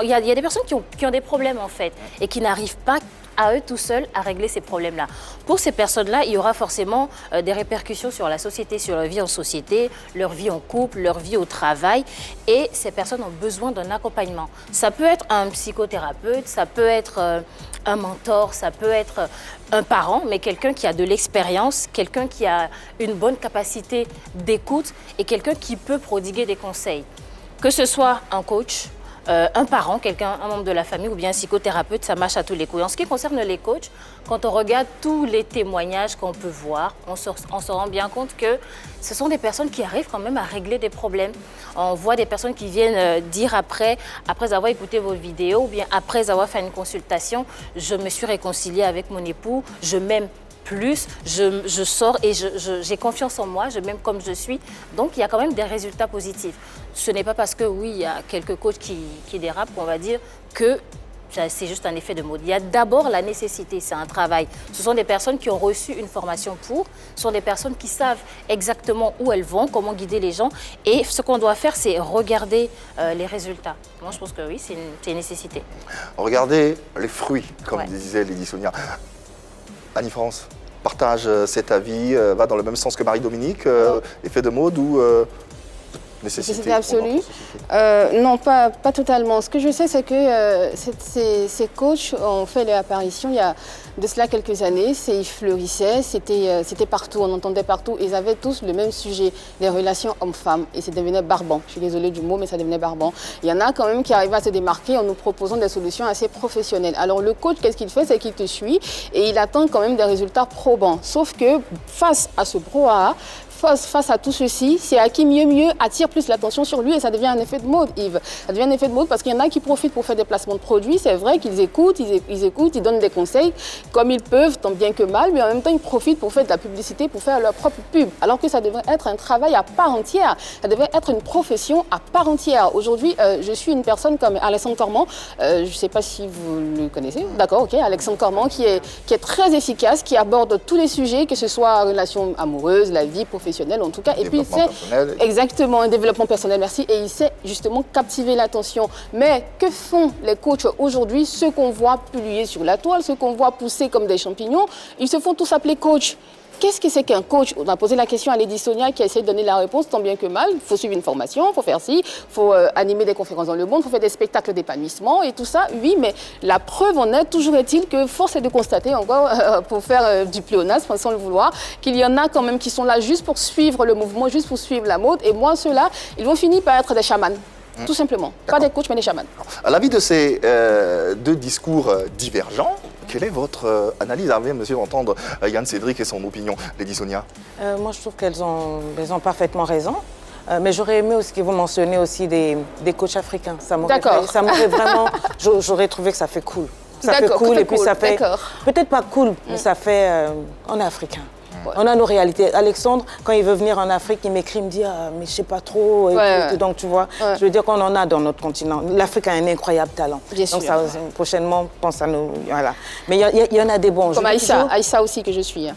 il y a des personnes qui ont des problèmes, en fait, et qui n'arrivent pas à eux tout seuls à régler ces problèmes-là. Pour ces personnes-là, il y aura forcément des répercussions sur la société, sur leur vie en société, leur vie en couple, leur vie au travail. Et ces personnes ont besoin d'un accompagnement. Ça peut être un psychothérapeute, ça peut être un mentor, ça peut être un parent, mais quelqu'un qui a de l'expérience, quelqu'un qui a une bonne capacité d'écoute et quelqu'un qui peut prodiguer des conseils. Que ce soit un coach, un parent, un membre de la famille ou bien un psychothérapeute, ça marche à tous les coups. En ce qui concerne les coachs, quand on regarde tous les témoignages qu'on peut voir, on se rend bien compte que ce sont des personnes qui arrivent quand même à régler des problèmes. On voit des personnes qui viennent dire après avoir écouté vos vidéos ou bien après avoir fait une consultation, je me suis réconciliée avec mon époux, je m'aime plus, je sors et j'ai confiance en moi, je m'aime comme je suis. Donc, il y a quand même des résultats positifs. Ce n'est pas parce que, oui, il y a quelques coachs qui dérapent qu'on va dire que c'est juste un effet de mode. Il y a d'abord la nécessité, c'est un travail. Ce sont des personnes qui ont reçu une formation ce sont des personnes qui savent exactement où elles vont, comment guider les gens. Et ce qu'on doit faire, c'est regarder les résultats. Moi, je pense que oui, c'est une nécessité. Regardez les fruits, comme Ouais. disait Lady Sonia. Annie-France partage cet avis, va dans le même sens que Marie-Dominique, effet de mode ou nécessité Nécessité absolue. pour notre société? Non, pas totalement. Ce que je sais, c'est que ces coachs ont fait leur apparition il y a de cela quelques années. Ils fleurissaient, c'était partout, on entendait partout. Ils avaient tous le même sujet, les relations hommes-femmes. Et ça devenait barbant. Je suis désolée du mot, mais ça devenait barbant. Il y en a quand même qui arrivent à se démarquer en nous proposant des solutions assez professionnelles. Alors le coach, qu'est-ce qu'il fait? C'est qu'il te suit et il attend quand même des résultats probants. Sauf que face à ce brouhaha, face à tout ceci, c'est à qui mieux attire plus l'attention sur lui et ça devient un effet de mode, Yves. Ça devient un effet de mode parce qu'il y en a qui profitent pour faire des placements de produits. C'est vrai qu'ils écoutent, ils donnent des conseils comme ils peuvent, tant bien que mal, mais en même temps, ils profitent pour faire de la publicité, pour faire leur propre pub. Alors que ça devrait être un travail à part entière. Ça devrait être une profession à part entière. Aujourd'hui, je suis une personne comme Alexandre Cormand. Je ne sais pas si vous le connaissez. D'accord, ok. Alexandre Cormand qui est très efficace, qui aborde tous les sujets, que ce soit relations amoureuses, la vie professionnelle, en tout cas. Et puis, exactement, un développement personnel, merci. Et il sait justement captiver l'attention. Mais que font les coachs aujourd'hui? Ceux qu'on voit publier sur la toile, ceux qu'on voit pousser comme des champignons, ils se font tous appeler coach. Qu'est-ce que c'est qu'un coach? On a posé la question à Lady Sonia qui a essayé de donner la réponse tant bien que mal. Il faut suivre une formation, il faut faire ci, il faut animer des conférences dans le monde, il faut faire des spectacles d'épanouissement et tout ça. Oui, mais la preuve en est, toujours est-il que force est de constater encore, pour faire du pléonasme sans le vouloir, qu'il y en a quand même qui sont là juste pour suivre le mouvement, juste pour suivre la mode. Et moi, ceux-là, ils vont finir par être des chamans. Tout simplement. Pas des coachs, mais des chamans. À l'avis de ces deux discours divergents, quelle est votre analyse? Vient monsieur d'entendre Yann Cédric et son opinion, Lady Sonia. Moi, je trouve qu'elles ont parfaitement raison. Mais j'aurais aimé aussi que vous mentionniez aussi des coachs africains. Ça m'aurait vraiment... J'aurais trouvé que ça fait cool. Ça fait cool et puis ça fait... Peut-être pas cool, mais ça fait... on est africain. Ouais. On a nos réalités. Alexandre, quand il veut venir en Afrique, il m'écrit, il me dit mais je sais pas trop. Et donc tu vois, je veux dire qu'on en a dans notre continent. L'Afrique a un incroyable talent. Bien donc sûr. Ça, prochainement, pense à nous. Voilà. Mais il y en a des bons. Comme Aïssa aussi que je suis.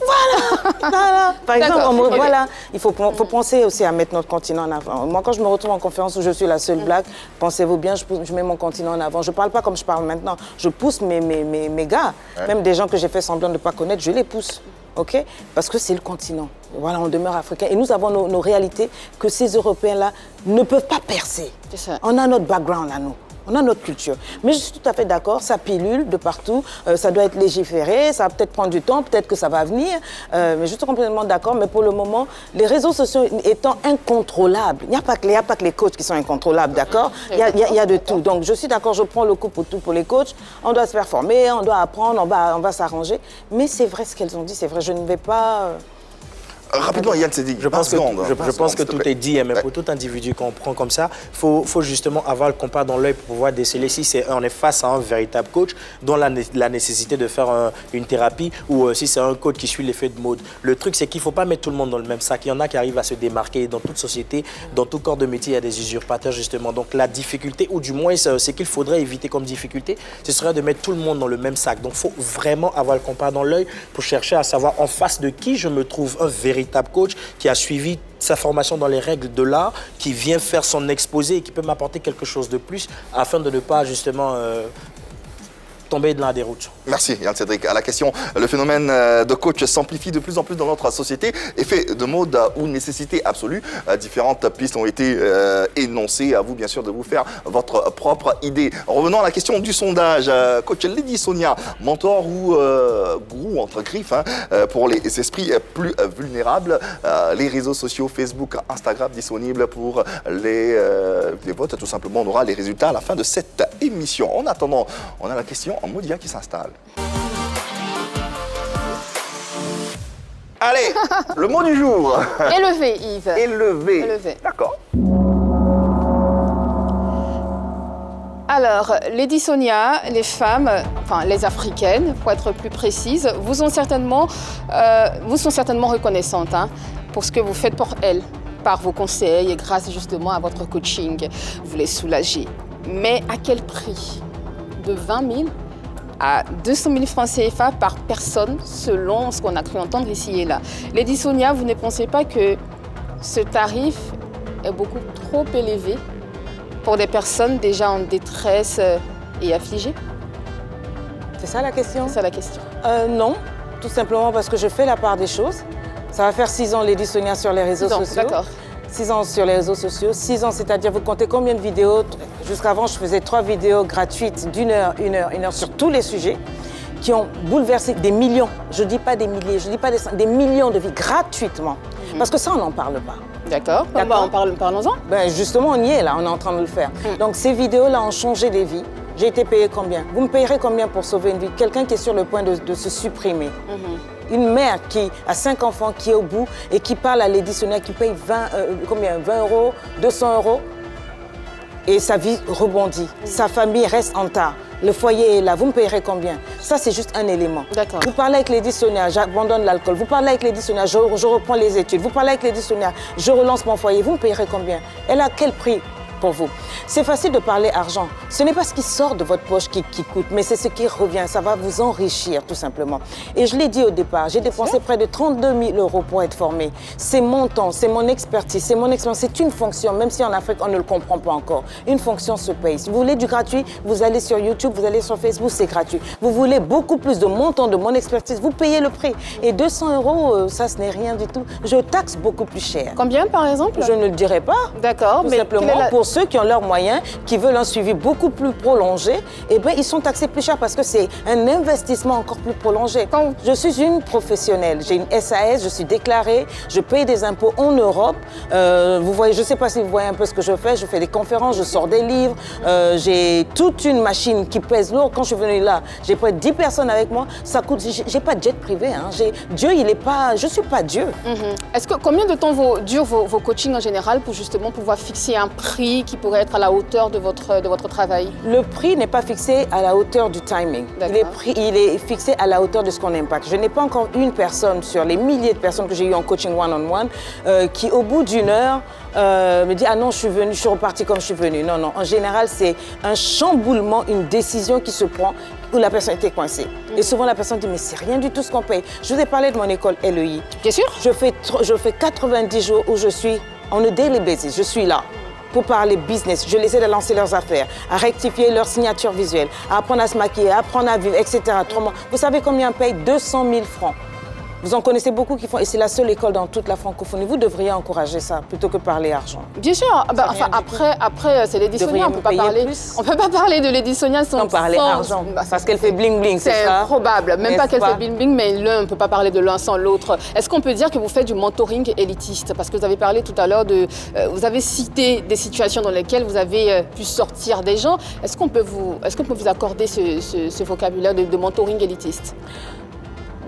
Voilà. Par exemple, voilà, il faut penser aussi à mettre notre continent en avant. Moi, quand je me retrouve en conférence où je suis la seule black, pensez-vous bien, je mets mon continent en avant. Je ne parle pas comme je parle maintenant. Je pousse mes gars, même des gens que j'ai fait semblant de ne pas connaître, je les pousse. Okay? Parce que c'est le continent. Voilà, on demeure africain. Et nous avons nos réalités que ces Européens-là ne peuvent pas percer. On a notre background à nous. On a notre culture. Mais je suis tout à fait d'accord, ça pilule de partout, ça doit être légiféré, ça va peut-être prendre du temps, peut-être que ça va venir. Mais je suis complètement d'accord, mais pour le moment, les réseaux sociaux étant incontrôlables, il n'y a pas que les coachs qui sont incontrôlables, d'accord? Il y a de tout. Donc je suis d'accord, je prends le coup pour tout pour les coachs. On doit se faire former, on doit apprendre, on va s'arranger. Mais c'est vrai ce qu'elles ont dit, c'est vrai, je ne vais pas... Rapidement, Yann Cédric, je pense que tout est dit, mais pour tout individu qu'on prend comme ça, il faut justement avoir le compas dans l'œil pour pouvoir déceler si on est face à un véritable coach dont la nécessité de faire une thérapie ou si c'est un coach qui suit l'effet de mode. Le truc, c'est qu'il ne faut pas mettre tout le monde dans le même sac. Il y en a qui arrivent à se démarquer. Dans toute société, dans tout corps de métier, il y a des usurpateurs, justement. Donc la difficulté, ou du moins ce qu'il faudrait éviter comme difficulté, ce serait de mettre tout le monde dans le même sac. Donc il faut vraiment avoir le compas dans l'œil pour chercher à savoir en face de qui je me trouve un véritable coach qui a suivi sa formation dans les règles de l'art, qui vient faire son exposé et qui peut m'apporter quelque chose de plus afin de ne pas justement tomber dans la déroute. Merci Yann Cédric. À la question, le phénomène de coach s'amplifie de plus en plus dans notre société et fait de mode ou nécessité absolue. Différentes pistes ont été énoncées. À vous bien sûr de vous faire votre propre idée. Revenons à la question du sondage. Coach Lady Sonia, mentor ou gourou entre griffes pour les esprits plus vulnérables. Les réseaux sociaux Facebook, Instagram disponibles pour les votes. Tout simplement, on aura les résultats à la fin de cette émission. En attendant, on a la question en Modia qui s'installe. Allez, le mot du jour. Élevé, Yves. Élevé. Élevé. D'accord. Alors, Lady Sonia, les femmes, enfin les africaines, pour être plus précise, vous sont certainement reconnaissantes pour ce que vous faites pour elles, par vos conseils et grâce justement à votre coaching. Vous les soulagez. Mais à quel prix? De 20 000 à 200 000 francs CFA par personne, selon ce qu'on a cru entendre ici et là. Lady Sonia, vous ne pensez pas que ce tarif est beaucoup trop élevé pour des personnes déjà en détresse et affligées? C'est ça la question? C'est ça la question. Non, tout simplement parce que je fais la part des choses. Ça va faire 6 ans, Lady Sonia, sur les réseaux sociaux. D'accord. 6 ans sur les réseaux sociaux. 6 ans, c'est-à-dire, vous comptez combien de vidéos? Jusqu'avant, je faisais 3 vidéos gratuites d'1 heure, 1 heure, 1 heure sur tous les sujets qui ont bouleversé des millions. Je ne dis pas des milliers, je ne dis pas des millions de vies gratuitement. Parce que ça, on n'en parle pas. D'accord. Parlons-en. Ben justement, on y est là, on est en train de le faire. Donc ces vidéos-là ont changé des vies. J'ai été payée combien? Vous me payerez combien pour sauver une vie? Quelqu'un qui est sur le point de se supprimer. Une mère qui a 5 enfants, qui est au bout et qui parle à Lady Sonia, qui paye 20 euros, 200 euros. Et sa vie rebondit. Sa famille reste en tas. Le foyer est là. Vous me payerez combien? Ça, c'est juste un élément. D'accord. Vous parlez avec Lady Sonia, j'abandonne l'alcool. Vous parlez avec Lady Sonia, je reprends les études. Vous parlez avec Lady Sonia, je relance mon foyer. Vous me payerez combien? Elle a quel prix pour vous? C'est facile de parler argent. Ce n'est pas ce qui sort de votre poche qui coûte, mais c'est ce qui revient. Ça va vous enrichir, tout simplement. Et je l'ai dit au départ, j'ai dépensé près de 32 000 euros pour être formée. C'est mon temps, c'est mon expertise, c'est mon expérience. C'est une fonction, même si en Afrique, on ne le comprend pas encore. Une fonction se paye. Si vous voulez du gratuit, vous allez sur YouTube, vous allez sur Facebook, c'est gratuit. Vous voulez beaucoup plus de mon temps, de mon expertise, vous payez le prix. Et 200 euros, ça, ce n'est rien du tout. Je taxe beaucoup plus cher. Combien, par exemple? Je ne le dirai pas. D'accord. Tout simplement, pour ceux qui ont leurs moyens, qui veulent un suivi beaucoup plus prolongé, eh bien, ils sont taxés plus cher parce que c'est un investissement encore plus prolongé. Je suis une professionnelle, j'ai une SAS, je suis déclarée, je paye des impôts en Europe. Vous voyez, je ne sais pas si vous voyez un peu ce que je fais des conférences, je sors des livres, j'ai toute une machine qui pèse lourd. Quand je suis venue là, j'ai près de 10 personnes avec moi, ça coûte, j'ai pas de jet privé. Dieu, il est pas, je ne suis pas Dieu. Est-ce que combien de temps durent vos coachings en général pour justement pouvoir fixer un prix qui pourrait être à la hauteur de votre travail? Le prix n'est pas fixé à la hauteur du timing. Il est fixé à la hauteur de ce qu'on impacte. Je n'ai pas encore une personne sur les milliers de personnes que j'ai eues en coaching one-on-one qui, au bout d'1 heure, me dit « Ah non, je suis repartie comme je suis venue ». Non, non. En général, c'est un chamboulement, une décision qui se prend où la personne était coincée. Et souvent, la personne dit « Mais c'est rien du tout ce qu'on paye ». Je vous ai parlé de mon école LEI. Bien sûr. Je fais 90 jours où je suis on a daily basis. Je suis là pour parler business. Je les aide à lancer leurs affaires, à rectifier leur signature visuelle, à apprendre à se maquiller, à apprendre à vivre, etc. 3 mois. Vous savez combien on paye? 200 000 francs. Vous en connaissez beaucoup qui font, et c'est la seule école dans toute la francophonie. Vous devriez encourager ça plutôt que parler argent. Bien sûr. Après c'est Lady Sonia. On ne peut pas parler de Lady Sonia sans parler argent. Parce qu'elle fait bling bling, c'est ça? C'est improbable. Même pas qu'elle fait bling bling, mais l'un ne peut pas parler de l'un sans l'autre. Est-ce qu'on peut dire que vous faites du mentoring élitiste? Parce que vous avez parlé tout à l'heure de, vous avez cité des situations dans lesquelles vous avez pu sortir des gens. Est-ce qu'on peut vous accorder ce vocabulaire de mentoring élitiste?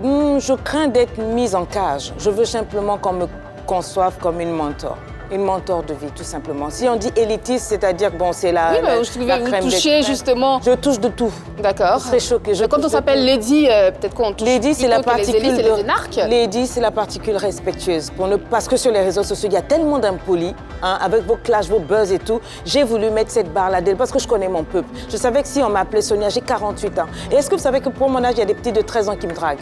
Je crains d'être mise en cage. Je veux simplement qu'on me conçoive comme une mentor. Une mentor de vie, tout simplement. Si on dit élitiste, c'est-à-dire bon, c'est la crème vous touchez justement. Je touche de tout. D'accord. Je serais choquée. Quand on s'appelle Lady, peut-être qu'on touche. Lady, c'est la particule les énarques. Lady, c'est la particule respectueuse. Parce que sur les réseaux sociaux, il y a tellement d'impolis, avec vos clashs, vos buzz et tout. J'ai voulu mettre cette barre-là parce que je connais mon peuple. Je savais que si on m'appelait Sonia, j'ai 48 ans. Et est-ce que vous savez que pour mon âge, il y a des petits de 13 ans qui me draguent?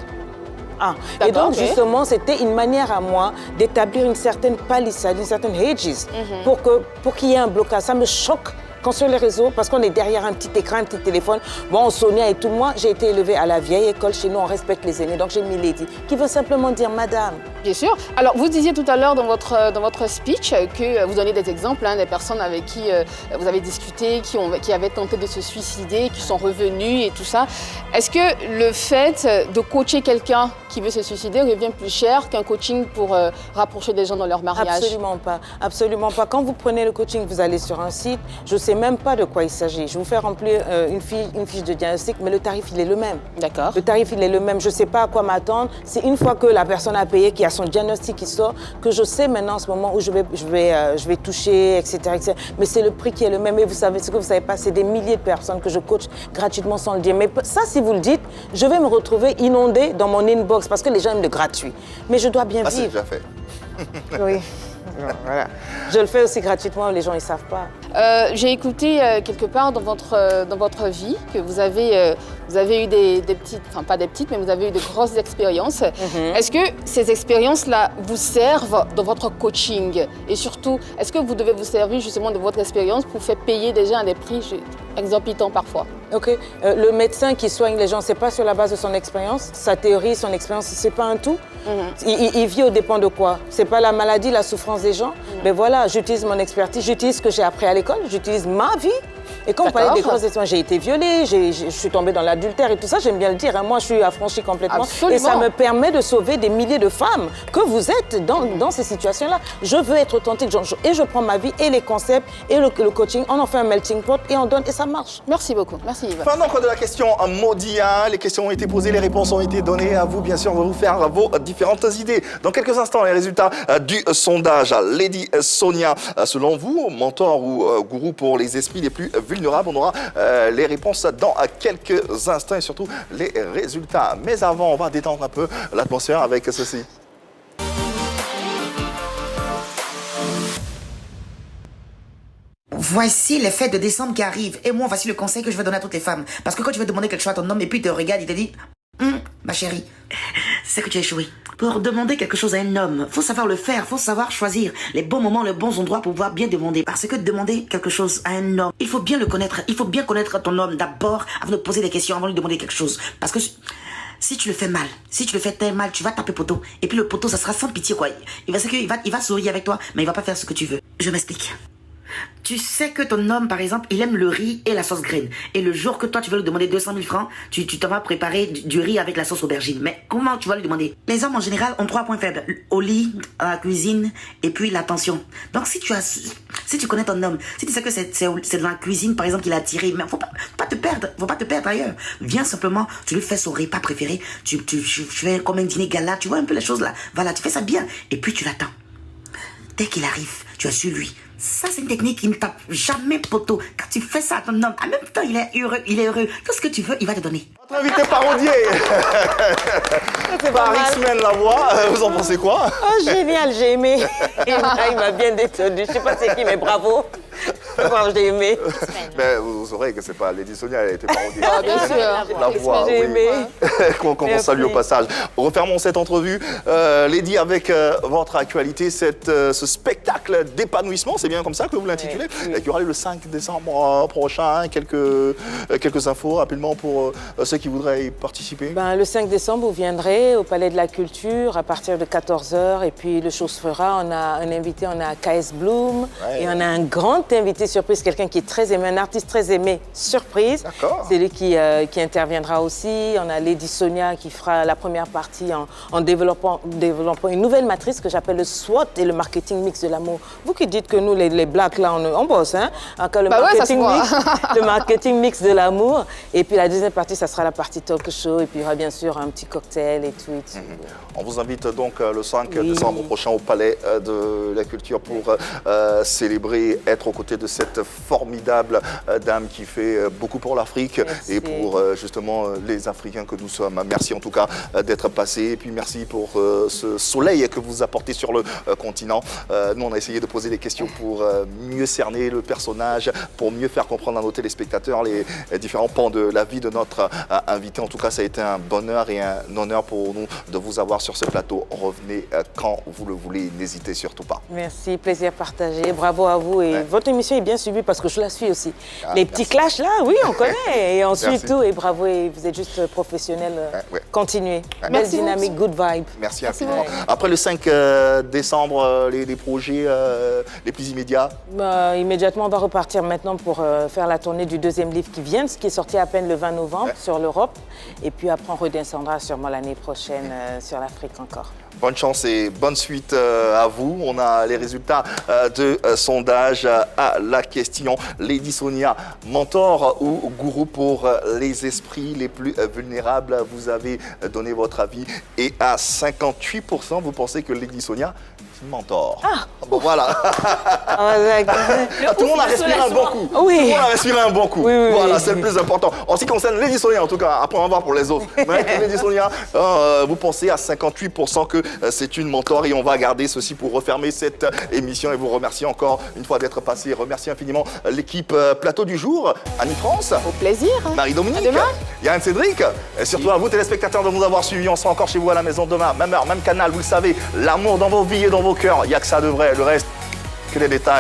Et donc, justement, c'était une manière à moi d'établir une certaine palissade, une certaine hedges, pour qu'il y ait un blocage. Ça me choque Quand sur les réseaux, parce qu'on est derrière un petit écran, un petit téléphone, bon, Sonia et tout, moi, j'ai été élevée à la vieille école. Chez nous, on respecte les aînés. Donc, j'ai mis Lady, qui veut simplement dire madame. Bien sûr. Alors, vous disiez tout à l'heure dans votre speech que vous donnez des exemples, des personnes avec qui vous avez discuté, qui avaient tenté de se suicider, qui sont revenues et tout ça. Est-ce que le fait de coacher quelqu'un qui veut se suicider revient plus cher qu'un coaching pour rapprocher des gens dans leur mariage? Absolument pas. Absolument pas. Quand vous prenez le coaching, vous allez sur un site, je ne sais même pas de quoi il s'agit. Je vous fais remplir une fiche de diagnostic, mais le tarif, il est le même. D'accord. Le tarif, il est le même. Je ne sais pas à quoi m'attendre. C'est une fois que la personne a payé, qu'il y a son diagnostic qui sort, que je sais maintenant en ce moment où je vais toucher, etc., etc. Mais c'est le prix qui est le même. Et vous savez, ce que vous ne savez pas, c'est des milliers de personnes que je coach gratuitement sans le dire. Mais ça, si vous le dites, je vais me retrouver inondée dans mon inbox parce que les gens aiment le gratuit. Mais je dois bien vivre. C'est déjà fait. Oui. Voilà. Je le fais aussi gratuitement, les gens ne savent pas. J'ai écouté quelque part dans votre vie que vous avez eu des petites, enfin pas des petites, mais vous avez eu de grosses expériences. Est-ce que ces expériences-là vous servent dans votre coaching? Et surtout, est-ce que vous devez vous servir justement de votre expérience pour faire payer des gens à des prix exorbitants parfois? Ok. Le médecin qui soigne les gens, c'est pas sur la base de son expérience, sa théorie, son expérience, c'est pas un tout. Il vit aux dépens de quoi? C'est pas la maladie, la souffrance des gens. Mais voilà, j'utilise mon expertise, j'utilise ce que j'ai appris à l'école, j'utilise ma vie. Et quand on parlait des grosses expériences, j'ai été violée, je suis tombée dans l'adultère et tout ça, j'aime bien le dire. Hein. Moi, je suis affranchie complètement. Absolument. Et ça me permet de sauver des milliers de femmes que vous êtes dans ces situations-là. Je veux être authentique et je prends ma vie et les concepts et le coaching, on en fait un melting pot et on donne et ça marche. Merci beaucoup. Merci Yves. Fin donc de la question Modia. Les questions ont été posées, les réponses ont été données. À vous, bien sûr, de vous faire vos différentes idées. Dans quelques instants, les résultats du sondage. Lady Sonia, selon vous, mentor ou gourou pour les esprits les plus vulnérables, on aura les réponses dans quelques instants et surtout les résultats. Mais avant, on va détendre un peu l'atmosphère avec ceci. Voici les fêtes de décembre qui arrivent. Et moi, voici le conseil que je vais donner à toutes les femmes. Parce que quand tu veux demander quelque chose à ton homme et puis il te regarde, il te dit ma chérie, c'est que tu as échoué. Pour demander quelque chose à un homme, faut savoir le faire, faut savoir choisir les bons moments, les bons endroits pour pouvoir bien demander. Parce que demander quelque chose à un homme, il faut bien le connaître. Il faut bien connaître ton homme d'abord avant de poser des questions, avant de lui demander quelque chose. Parce que si tu le fais mal, si tu le fais très mal, tu vas taper poteau. Et puis le poteau, ça sera sans pitié, quoi. Il va sourire avec toi, mais il va pas faire ce que tu veux. Je m'explique. Tu sais que ton homme, par exemple, il aime le riz et la sauce graine. Et le jour que toi, tu veux lui demander 200 000 francs, tu t'en vas préparer du riz avec la sauce aubergine. Mais comment tu vas lui demander? Les hommes, en général, ont 3 points faibles. Au lit, à la cuisine, et puis l'attention. Donc, si tu connais ton homme, si tu sais que c'est dans la cuisine, par exemple, qu'il a attiré, mais faut pas te perdre ailleurs. Viens simplement, tu lui fais son repas préféré, tu fais comme un dîner gala, tu vois un peu les choses là. Voilà, tu fais ça bien. Et puis, tu l'attends. Dès qu'il arrive, tu as su lui. Ça, c'est une technique qui ne tape jamais poteau. Quand tu fais ça à ton homme, en même temps, il est heureux. Tout ce que tu veux, il va te donner. Notre invité parodié par X-Men la voix, vous en pensez quoi? Oh, génial, j'ai aimé. Il m'a bien détendu. Je ne sais pas c'est qui, mais bravo. J'ai aimé. Mais vous saurez que c'est pas Lady Sonia, elle a été parodiée. Ah, bien sûr. La voix, j'ai aimé. qu'on salue au passage. Refermons cette entrevue. Lady, avec votre actualité, ce spectacle d'épanouissement, c'est bien comme ça que vous l'intitulez, qui aura lieu le 5 décembre prochain. Quelques infos rapidement pour ceux qui voudraient y participer. Le 5 décembre, vous viendrez au Palais de la Culture à partir de 14h. Et puis le show se fera. On a un invité, on a KS Bloom. Ouais. Et on a un grand invité surprise, quelqu'un qui est très aimé, un artiste très aimé, surprise. C'est lui qui interviendra aussi. On a Lady Sonia qui fera la première partie en développant une nouvelle matrice que j'appelle le SWOT et le marketing mix de l'amour. Vous qui dites que nous, les blacks, là, on bosse, hein? Le marketing mix de l'amour. Et puis la deuxième partie, ça sera la partie talk show. Et puis il y aura bien sûr un petit cocktail et tout. On vous invite donc le 5 décembre prochain au Palais de la Culture pour célébrer, être aux côtés de cette formidable dame qui fait beaucoup pour l'Afrique et pour justement les Africains que nous sommes. Merci en tout cas d'être passé et puis merci pour ce soleil que vous apportez sur le continent. Nous, on a essayé de poser des questions pour mieux cerner le personnage, pour mieux faire comprendre à nos téléspectateurs les différents pans de la vie de notre invité. En tout cas, ça a été un bonheur et un honneur pour nous de vous avoir sur ce plateau. Revenez quand vous le voulez, n'hésitez surtout pas. Merci, plaisir partagé. Bravo à vous et votre émission est bien suivi parce que je la suis aussi. Ah, Les petits clashs, là, oui, on connaît. Et on suit Merci. tout. Et bravo, et vous êtes juste professionnel. Ouais. Continuez. Belle Merci dynamique, good vibe. Merci infiniment. beaucoup. Après le 5 décembre, les projets les plus immédiats? Immédiatement, on va repartir maintenant pour faire la tournée du deuxième livre qui vient, ce qui est sorti à peine le 20 novembre sur l'Europe. Et puis après, on redescendra sûrement l'année prochaine sur l'Afrique encore. Bonne chance et bonne suite à vous. On a les résultats de sondage à la question. Lady Sonia, mentor ou gourou pour les esprits les plus vulnérables? Vous avez donné votre avis et à 58%, vous pensez que Lady Sonia est une mentor. Bon, voilà. Tout le monde a respiré un bon coup. Oui. Tout le monde a respiré un bon coup. Oui, voilà, oui. c'est le plus important. En ce qui concerne Lady Sonia, en tout cas, après on va voir pour les autres. Mais avec Lady Sonia, vous pensez à 58% que c'est une mentor et on va garder ceci pour refermer cette émission et vous remercier encore une fois d'être passé. Remercier infiniment l'équipe Plateau du jour, Annie-France, Au plaisir. Marie-Dominique, À demain. Yann Cédric, et surtout à vous téléspectateurs de nous avoir suivis. On sera encore chez vous à la maison demain, même heure, même canal, vous le savez. L'amour dans vos vies et dans vos cœurs, il n'y a que ça de vrai. Le reste, que des détails.